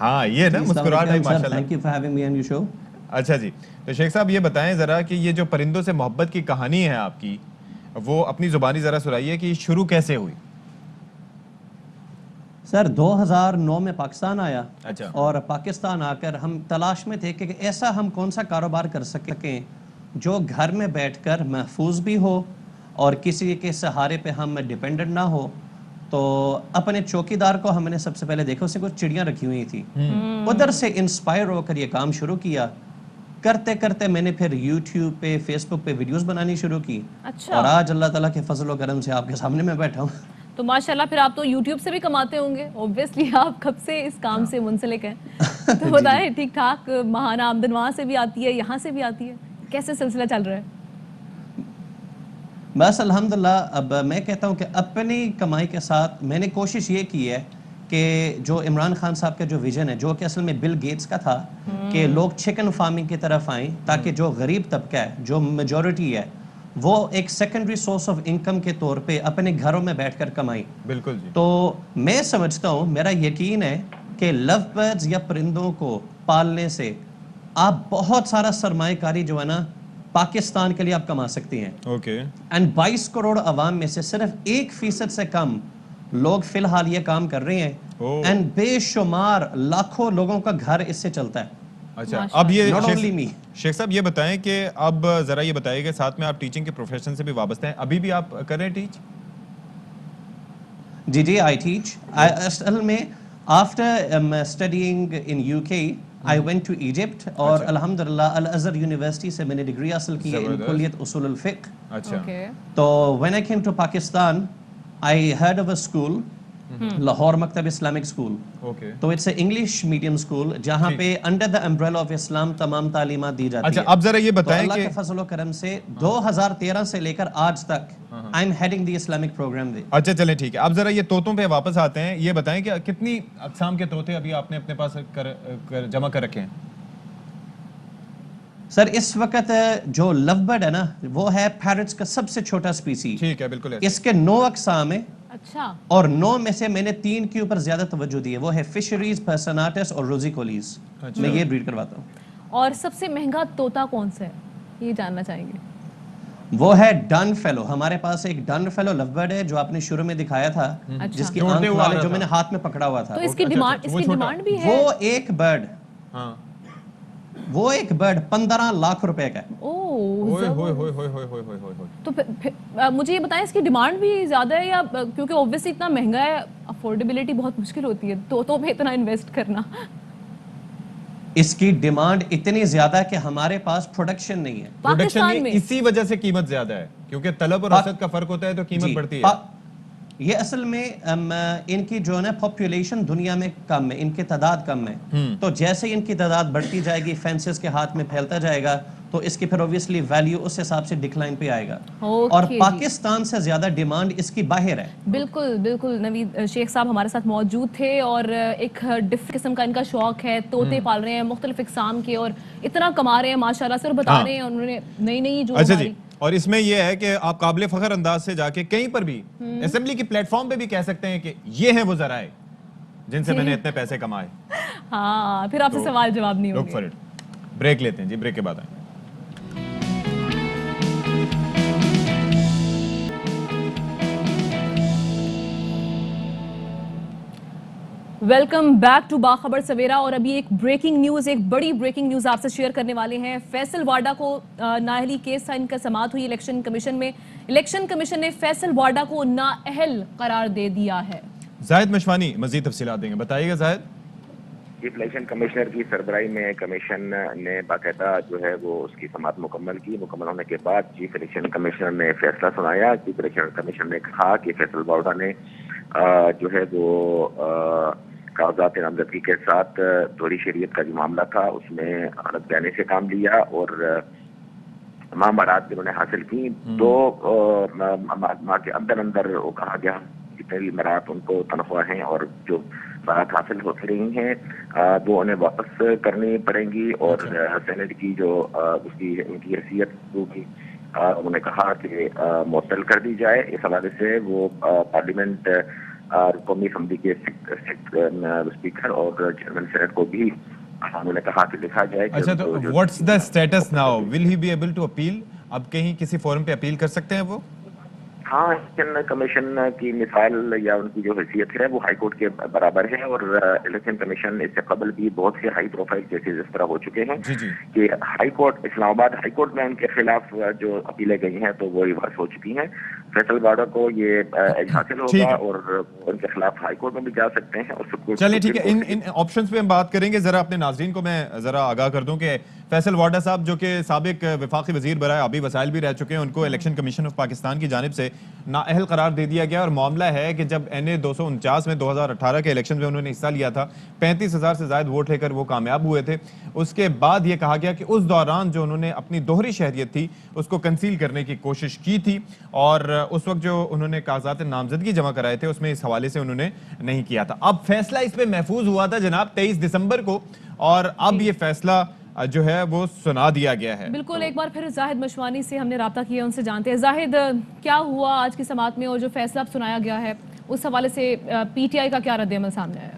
ہاں یہ نا مسکراہٹ ہے ماشاءاللہ. Thank you for having me on your show. اچھا جی, تو شیخ صاحب یہ بتائیں ذرا کہ یہ جو پرندوں سے محبت کی کہانی ہے آپ کی, وہ اپنی زبانی ذرا سنائیے کہ شروع کیسے ہوئی. سر 2009 میں پاکستان آیا, اچھا, اور پاکستان آ کر ہم تلاش میں تھے کہ ایسا ہم کون سا کاروبار کر سکیں جو گھر میں بیٹھ کر محفوظ بھی ہو اور کسی کے سہارے پہ ہم ڈیپینڈنٹ نہ ہو. تو اپنے چوکیدار کو ہم نے سب سے پہلے دیکھا, اسے کچھ چڑیاں رکھی ہوئی تھی, ادھر سے انسپائر ہو کر یہ کام شروع کیا. کرتے کرتے میں نے پھر یوٹیوب پہ فیس بک پہ ویڈیوز بنانی شروع کی, اور آج اللہ تعالیٰ کے فضل و کرم سے آپ کے سامنے میں بیٹھا ہوں. تو ماشاءاللہ پھر آپ تو یوٹیوب سے بھی کماتے ہوں گے, اوبویسلی آپ کب سے اس کام سے منسلک ہیں. تو بتائیں ٹھیک ٹھاک ماہانہ آمدن وہاں سے بھی آتی ہے, یہاں سے بھی آتی ہے, کیسے سلسلہ چل رہا ہے؟ بس الحمدللہ. اب میں کہتا ہوں کہ اپنی کمائی کے ساتھ میں نے کوشش یہ کی ہے کہ جو عمران خان صاحب کا جو ویژن ہے, جو کہ اصل میں بل گیٹس کا تھا, کہ لوگ چکن فارمنگ کی طرف آئیں تاکہ جو غریب طبقہ ہے, جو میجورٹی ہے, وہ ایک سیکنڈری سورس آف انکم کے طور پہ اپنے گھروں میں بیٹھ کر کمائیں. بالکل جی. تو میں سمجھتا ہوں, میرا یقین ہے کہ لو برڈز یا پرندوں کو پالنے سے آپ بہت سارا سرمایہ کاری جو ہے نا پاکستان کے لیے آپ کما سکتی ہیں. اوکے. اینڈ 22 کروڑ عوام میں سے صرف 1% سے کم لوگ فی الحال یہ کام کر رہے ہیں, اینڈ بے شمار لاکھوں لوگوں کا گھر اس سے چلتا ہے. اچھا, اب یہ شیخ صاحب یہ بتائیں کہ اب ذرا یہ بتائیے کہ ساتھ میں آپ ٹیچنگ کے پروفیشن سے بھی وابستہ ہیں, ابھی بھی آپ کر رہے ہیں ٹیچ؟ G I teach. اصل میں after studying in UK I went to Egypt, اور الحمدللہ الازہر یونیورسٹی سے میں نے ڈگری حاصل کی ہے ان کلیت اصول الفقہ. اچھا. تو when I came to Pakistan I heard of a school, Lahore Maktab Islamic school. تو it's a English medium school جہاں پہ under the umbrella of Islam تمام تعلیمات دی جاتی ہے. اچھا, اب ذرا یہ بتائیں کہ اللہ کے فضل و کرم سے 2013 سے لے کر آج تک I am heading the Islamic program. اچھا چلیں ٹھیک ہے, اب ذرا یہ طوطوں پہ واپس آتے ہیں. یہ بتائیں کہ کتنی اقسام کے طوطے ابھی آپ نے اپنے پاس جمع کر رکھے ہیں؟ سر اس وقت جو لو برڈ ہے نا وہ ہے پیرٹس کا سب سے چھوٹا اسپیسی. ٹھیک ہے, بالکل. اس کے 9 اقسام ہیں. اچھا. اور 9 میں سے میں نے 3 کے اوپر زیادہ توجہ دی ہے, وہ ہے فشریز, پرسناٹس اور روزی کولیز. میں یہ بریڈ کرواتا ہوں. اور سب سے مہنگا طوطا کون سا ہے, یہ جاننا چاہیں گے؟ وہ ہے ڈن فیلو. ہمارے پاس ایک ڈن فیلو لو برڈ ہے جو آپ نے شروع میں دکھایا تھا, جس کی آنکھ والے جو میں نے ہاتھ میں پکڑا ہوا تھا. تو اس کی ڈیمانڈ بھی ہے. وہ ایک برڈ 15 لاکھ روپے کا ہے. تو مجھے یہ بتائیں اس کی ڈیمانڈ بھی زیادہ ہے یا کیونکہ اوبویسلی اتنا مہنگا ہے, افورڈیبلٹی بہت مشکل ہوتی ہے طوطوں پہ اتنا انویسٹ کرنا. اس کی ڈیمانڈ اتنی زیادہ ہے کہ ہمارے پاس پروڈکشن نہیں ہے. پاکستان میں اسی وجہ سے قیمت زیادہ ہے, کیونکہ طلب اور رسد کا فرق ہوتا ہے تو قیمت بڑھتی ہے. یہ اصل میں ان کی جو ہے نا پاپولیشن دنیا میں کم ہے, ان کی تعداد کم ہے. تو جیسے ان کی تعداد بڑھتی جائے گی, فینسز کے ہاتھ میں پھیلتا جائے گا, تو اس کی پھر اوبویسلی ویلیو اس حساب سے ڈکلائن پہ آئے گا. اور پاکستان سے زیادہ ڈیمانڈ اس کی باہر ہے. بالکل بالکل. نوید شیخ صاحب ہمارے ساتھ موجود تھے, اور ایک ڈفرنٹ قسم کا ان کا شوق ہے, طوطے پال رہے ہیں مختلف اقسام کے, اور اتنا کما رہے ہیں ماشاءاللہ سے, اور بتا رہے ہیں انہوں نے نئی جو ہماری. اور اس میں یہ ہے کہ آپ قابل فخر انداز سے جا کے کہیں پر بھی اسمبلی کی پلیٹ فارم پہ بھی کہہ سکتے ہیں کہ یہ ہیں وہ ذرائع جن سے میں نے اتنے پیسے کمائے. ہاں, پھر آپ سے سوال جواب نہیں ہوگے. بریک لیتے ہیں جی, بریک کے بعد آئیں. ویلکم بیک ٹو باخبر سویرا. اور ابھی ایک بریکنگ نیوز, ایک بڑی بریکنگ نیوز آپ سے شیئر کرنے والے ہیں. فیصل واڈا کو نااہلی کیس تھا, ان کا سماعت ہوئی الیکشن کمیشن میں. الیکشن کمیشن نے فیصل واڈا کو نااہل قرار دے دیا ہے. زاہد مشوانی مزید تفصیلات دیں گے, بتائیے گا زاہد. چیف الیکشن کمشنر کی سربراہی میں کمیشن نے باقاعدہ جو ہے وہ اس کی سماعت مکمل کی. مکمل ہونے کے بعد چیف الیکشن کمشنر نے فیصلہ سنایا. چیف الیکشن کمیشن نے کہا کہ فیصل واڈا نے جو ہے وہ کاغذات نامزدگی کے ساتھ توڑی شریعت کا جو معاملہ تھا اس میں غلط بیانی سے کام لیا, اور تمام برات جنہوں نے حاصل کی تو ماہ کے اندر وہ کہا گیا جتنے بھی برات ان کو تنخواہیں اور جو برات حاصل ہوتی رہی ہیں وہ انہیں واپس کرنی پڑیں گی, اور سینٹ کی جو اس کی ان کی حیثیت ہوگی انہوں نے کہا کہ معطل کر دی جائے. اس حوالے سے وہ پارلیمنٹ قومی اسمبلی کے اسپیکر اور چیئرمین سینٹ کو بھی انہوں نے کہا کہ لکھا جائے کہ اچھا تو what's the status now, will he be able to appeal? اب کہیں کسی فورم پہ اپیل کر سکتے ہیں وہ؟ ہاں، الیکشن کمیشن کی مثال یا ان کی جو حیثیت ہے وہ ہائی کورٹ کے برابر ہے، اور الیکشن کمیشن اس سے قبل بھی بہت سے ہائی پروفائل کیسز اس طرح ہو چکے ہیں کہ ہائی کورٹ، اسلام آباد ہائی کورٹ میں ان کے خلاف جو اپیلیں گئی ہیں تو وہ ریورس ہو چکی ہیں۔ فیصل واڈا کو یہ ایج حاصل ہوگا اور ان کے خلاف ہائی کورٹ میں بھی جا سکتے ہیں اور چلیں ٹھیک ہے، ان آپشنز پہ ہم بات کریں گے۔ ذرا اپنے ناظرین کو میں ذرا آگاہ کر دوں کہ فیصل واڈا صاحب جو کہ سابق وفاقی وزیر برائے آبی وسائل بھی رہ چکے ہیں، ان کو الیکشن کمیشن آف پاکستان کی جانب سے نااہل قرار دے دیا گیا، اور معاملہ ہے کہ جب NA 249 میں 2018 کے الیکشن میں انہوں نے حصہ لیا تھا، 35,000 سے زائد ووٹ لے کر وہ کامیاب ہوئے تھے۔ اس کے بعد یہ کہا گیا کہ اس دوران جو انہوں نے اپنی دوہری شہریت تھی اس کو کنسیل کرنے کی کوشش کی تھی، اور اس وقت جو انہوں نے کاغذات نامزدگی جمع کرائے تھے اس میں اس حوالے سے انہوں نے نہیں کیا تھا۔ اب فیصلہ اس پہ محفوظ ہوا تھا جناب 23 دسمبر کو، اور اب یہ فیصلہ جو ہے وہ سنا دیا گیا ہے۔ بالکل، ایک بار پھر زاہد مشوانی سے ہم نے رابطہ کیا، ان سے جانتے ہیں۔ زاہد، کیا ہوا آج کی سماعت میں، اور جو فیصلہ اب سنایا گیا ہے اس حوالے سے PTI کا کیا رد عمل سامنے آیا؟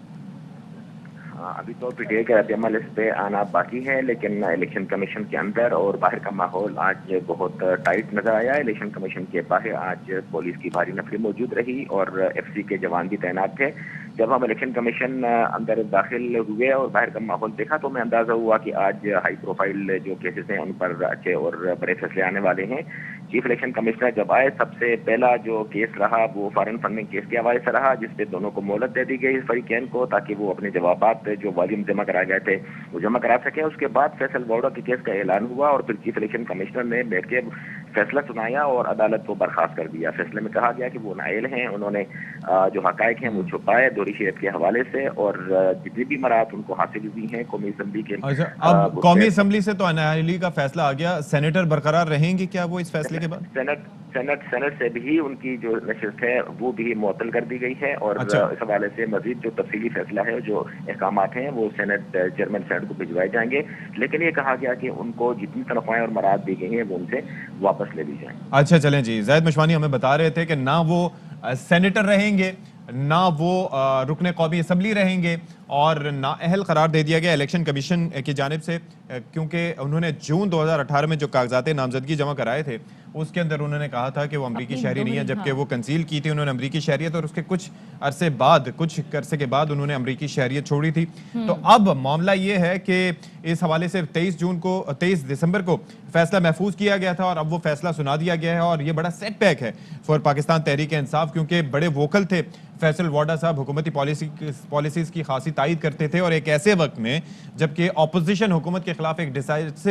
ابھی تو PTI کا رد عمل اس پہ آنا باقی ہے، لیکن الیکشن کمیشن کے اندر اور باہر کا ماحول آج بہت ٹائٹ نظر آیا۔ الیکشن کمیشن کے باہر آج پولیس کی بھاری نفری موجود رہی اور FC کے جوان بھی تعینات تھے۔ جب ہم الیکشن کمیشن اندر داخل ہوئے اور باہر کا ماحول دیکھا تو میں اندازہ ہوا کہ آج ہائی پروفائل جو کیسز ہیں ان پر اچھے اور بڑے فیصلے آنے والے ہیں۔ چیف الیکشن کمشنر جب آئے، سب سے پہلا جو کیس رہا وہ فارن فنڈنگ کیس کے حوالے سے رہا، جس پہ دونوں کو مہلت دے دی گئی فریقین کو، تاکہ وہ اپنے جوابات جو والیوم جمع کرائے گئے تھے وہ جمع کرا سکیں۔ اس کے بعد فیصل واڈا کے کیس کا اعلان ہوا اور پھر چیف الیکشن کمشنر نے بیٹھ کے فیصلہ سنایا اور عدالت کو برخاست کر دیا۔ فیصلے میں کہا گیا کہ وہ نااہل ہیں، انہوں نے جو حقائق ہیں وہ چھپائے دوہری شہریت کے حوالے سے، اور جتنی بھی مراعات ان کو حاصل ہوئی ہیں قومی اسمبلی کے۔ اب قومی اسمبلی سے تو نااہلی کا فیصلہ آ گیا، سینیٹر برقرار رہیں گے کیا وہ اس فیصلے کے بعد؟ سینٹ سے بھی ان کی جو نشست ہے وہ بھی معطل کر دی گئی ہے، اور اس حوالے سے مزید جو تفصیلی فیصلہ ہے، جو احکامات ہیں وہ سینٹ چیئرمین سینٹ کو بھجوائے جائیں گے، لیکن یہ کہا گیا کہ ان کو جتنی تنخواہیں اور مراعات دی گئی ہیں وہ ان سے واپس لے لی جائیں۔ اچھا چلیں جی، زاہد مشوانی ہمیں بتا رہے تھے کہ نہ وہ سینیٹر رہیں گے، نہ وہ رکن قومی اسمبلی رہیں گے، اور نااہل قرار دے دیا گیا الیکشن کمیشن کی جانب سے، کیونکہ انہوں نے جون 2018 میں جو کاغذات نامزدگی جمع کرائے تھے اس کے اندر انہوں نے کہا تھا کہ وہ امریکی شہری نہیں ہے، جبکہ وہ کنسیل کی تھی انہوں نے امریکی شہریت، اور اس کے کچھ عرصے کے بعد انہوں نے امریکی شہریت چھوڑی تھی۔ تو اب معاملہ یہ ہے کہ اس حوالے سے 23 دسمبر کو فیصلہ محفوظ کیا گیا تھا، اور اب وہ فیصلہ سنا دیا گیا ہے، اور یہ بڑا سیٹ بیک ہے فار پاکستان تحریک انصاف، کیونکہ بڑے ووکل تھے فیصل واڈا صاحب، حکومتی پالیسیز کی خاصی تائید کرتے تھے، اور ایک ایسے وقت میں جبکہ اپوزیشن حکومت کے خلاف ایک ڈیسائیسو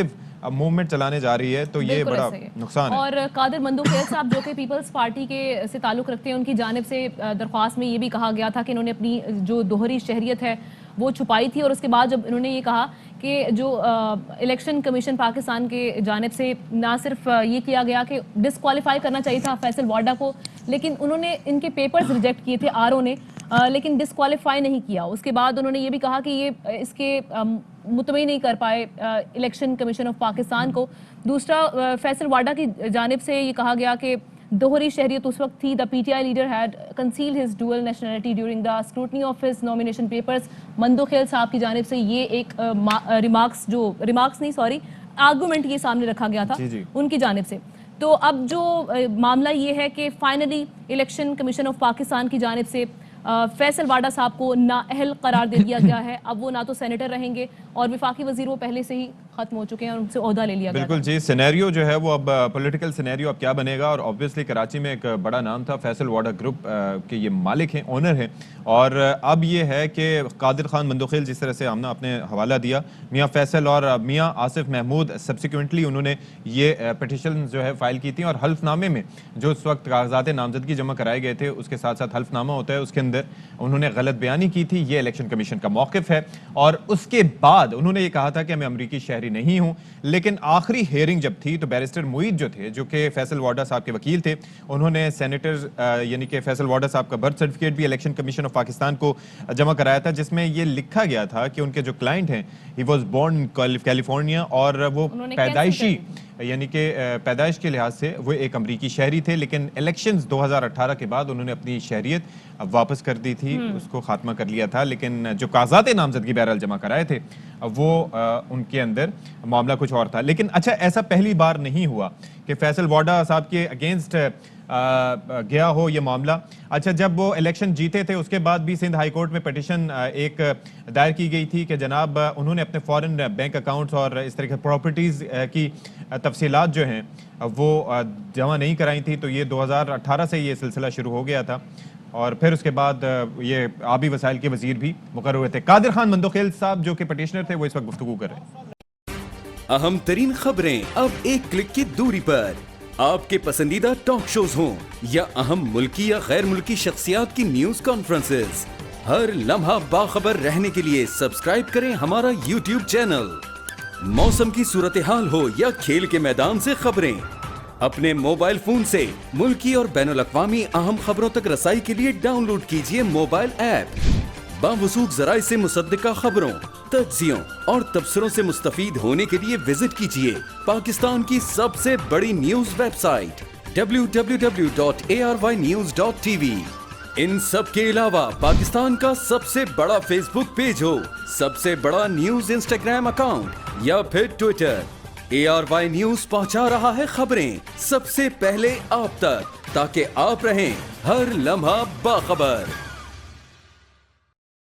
موومنٹ چلانے جا رہی ہے، تو یہ بڑا نقصان ہے۔ اور قادر مندوخیل صاحب جو کہ پیپلز پارٹی کے سے تعلق رکھتے ہیں، ان کی جانب سے درخواست میں یہ بھی کہا گیا تھا کہ انہوں نے اپنی جو دوہری شہریت ہے وہ چھپائی تھی، اور اس کے بعد جب انہوں نے یہ کہا کہ جو الیکشن کمیشن پاکستان کے جانب سے نہ صرف یہ کیا گیا کہ ڈسکوالیفائی کرنا چاہیے تھا فیصل واڈا کو، لیکن انہوں نے ان کے پیپرز ریجیکٹ کیے تھے RO نے، لیکن ڈسکوالیفائی نہیں کیا۔ اس کے بعد انہوں نے یہ بھی کہا کہ یہ اس کے مطمئن نہیں کر پائے الیکشن کمیشن آف پاکستان کو۔ دوسرا، فیصل واڈا کی جانب سے یہ کہا گیا کہ دوہری شہریت اس وقت تھی۔ The PTI leader had concealed his dual nationality during the scrutiny of his nomination papers. Mandokhail صاحب کی جانب سے یہ ایک آرگومنٹ یہ سامنے رکھا گیا تھا ان کی جانب سے۔ تو اب جو معاملہ یہ ہے کہ finally election commission of Pakistan کی جانب سے فیصل واڈا صاحب کو نااہل قرار دے دیا گیا ہے۔ اب وہ نہ تو سینیٹر رہیں گے، اور وفاقی وزیر وہ پہلے سے ہی ختم ہو چکے ہیں اور ان سے عہدہ لے لیا گیا۔ بالکل جی، سینیریو جو ہے وہ اب پولیٹیکل سینیریو اب کیا بنے گا، اور obviously کراچی میں ایک بڑا نام تھا فیصل واڈا گروپ کے یہ مالک ہیں، اونر ہیں، اور اب یہ ہے کہ قادر خان مندوخیل جس طرح سے ہم نے اپنے حوالہ دیا، میاں فیصل اور میاں آصف محمود سبسیکوئنٹلی انہوں نے یہ پٹیشن جو ہے فائل کی تھی، اور حلف نامے میں جو اس وقت کاغذات نامزدگی جمع کرائے گئے تھے اس کے ساتھ ساتھ حلف نامہ ہوتا ہے، اس کے اندر انہوں نے غلط بیانی کی تھی۔ یہ الیکشن کمیشن کا موقف ہے، اور اس کے بعد انہوں نے یہ کہا تھا کہ میں امریکی شہری نہیں ہوں، لیکن آخری ہیئرنگ جب تھی تو بیرسٹر معید جو تھے، جو کہ فیصل واڈا صاحب کے وکیل تھے، انہوں نے سینیٹر یعنی کہ فیصل واڈا صاحب کا برتھ سرٹیفکیٹ بھی الیکشن کمیشن آف پاکستان کو جمع کرایا تھا، جس میں یہ لکھا گیا تھا کہ ان کے جو کلائنٹ ہیں، he was born in California, اور وہ یعنی کہ پیدائش کے لحاظ سے وہ ایک امریکی شہری تھے، لیکن الیکشنز 2018 کے بعد انہوں نے اپنی شہریت واپس کر دی تھی، اس کو خاتمہ کر لیا تھا، لیکن جو کاغذات نامزدگی بہرحال جمع کرائے تھے وہ ان کے اندر معاملہ کچھ اور تھا. لیکن اچھا ایسا پہلی بار نہیں ہوا کہ فیصل واڈا صاحب کے اگینسٹ گیا ہو یہ معاملہ. اچھا جب وہ الیکشن جیتے تھے اس کے بعد بھی سندھ ہائی کورٹ میں پٹیشن ایک دائر کی گئی تھی کہ جناب انہوں نے اپنے فارن بینک اکاؤنٹس اور اس طرح کے پراپرٹیز کی تفصیلات جو ہیں وہ جمع نہیں کرائی تھی. تو یہ 2018 سے یہ سلسلہ شروع ہو گیا تھا اور پھر اس کے بعد یہ آبی وسائل کے وزیر بھی مقرر ہوئے تھے. قادر خان مندوخیل صاحب جو کہ پٹیشنر تھے وہ اس وقت گفتگو کر رہے ہیں. اہم ترین خبریں اب ایک کلک کی دوری پر. آپ کے پسندیدہ ٹاک شوز ہوں یا اہم ملکی یا غیر ملکی شخصیات کی نیوز کانفرنسز، ہر لمحہ باخبر رہنے کے لیے سبسکرائب کریں ہمارا یوٹیوب چینل. موسم کی صورتحال ہو یا کھیل کے میدان سے خبریں، اپنے موبائل فون سے ملکی اور بین الاقوامی اہم خبروں تک رسائی کے لیے ڈاؤن لوڈ کیجیے موبائل ایپ. باوثوق ذرائع سے مصدقہ خبروں، تجزیوں اور تبصروں سے مستفید ہونے کے لیے وزٹ کیجیے پاکستان کی سب سے بڑی نیوز ویب سائٹ www.arYnews.tv. ان سب کے علاوہ پاکستان کا سب سے بڑا فیس بک پیج ہو، سب سے بڑا نیوز انسٹاگرام اکاؤنٹ یا پھر ٹویٹر، ARY نیوز پہنچا رہا ہے خبریں سب سے پہلے آپ تک تاکہ آپ رہیں ہر لمحہ باخبر.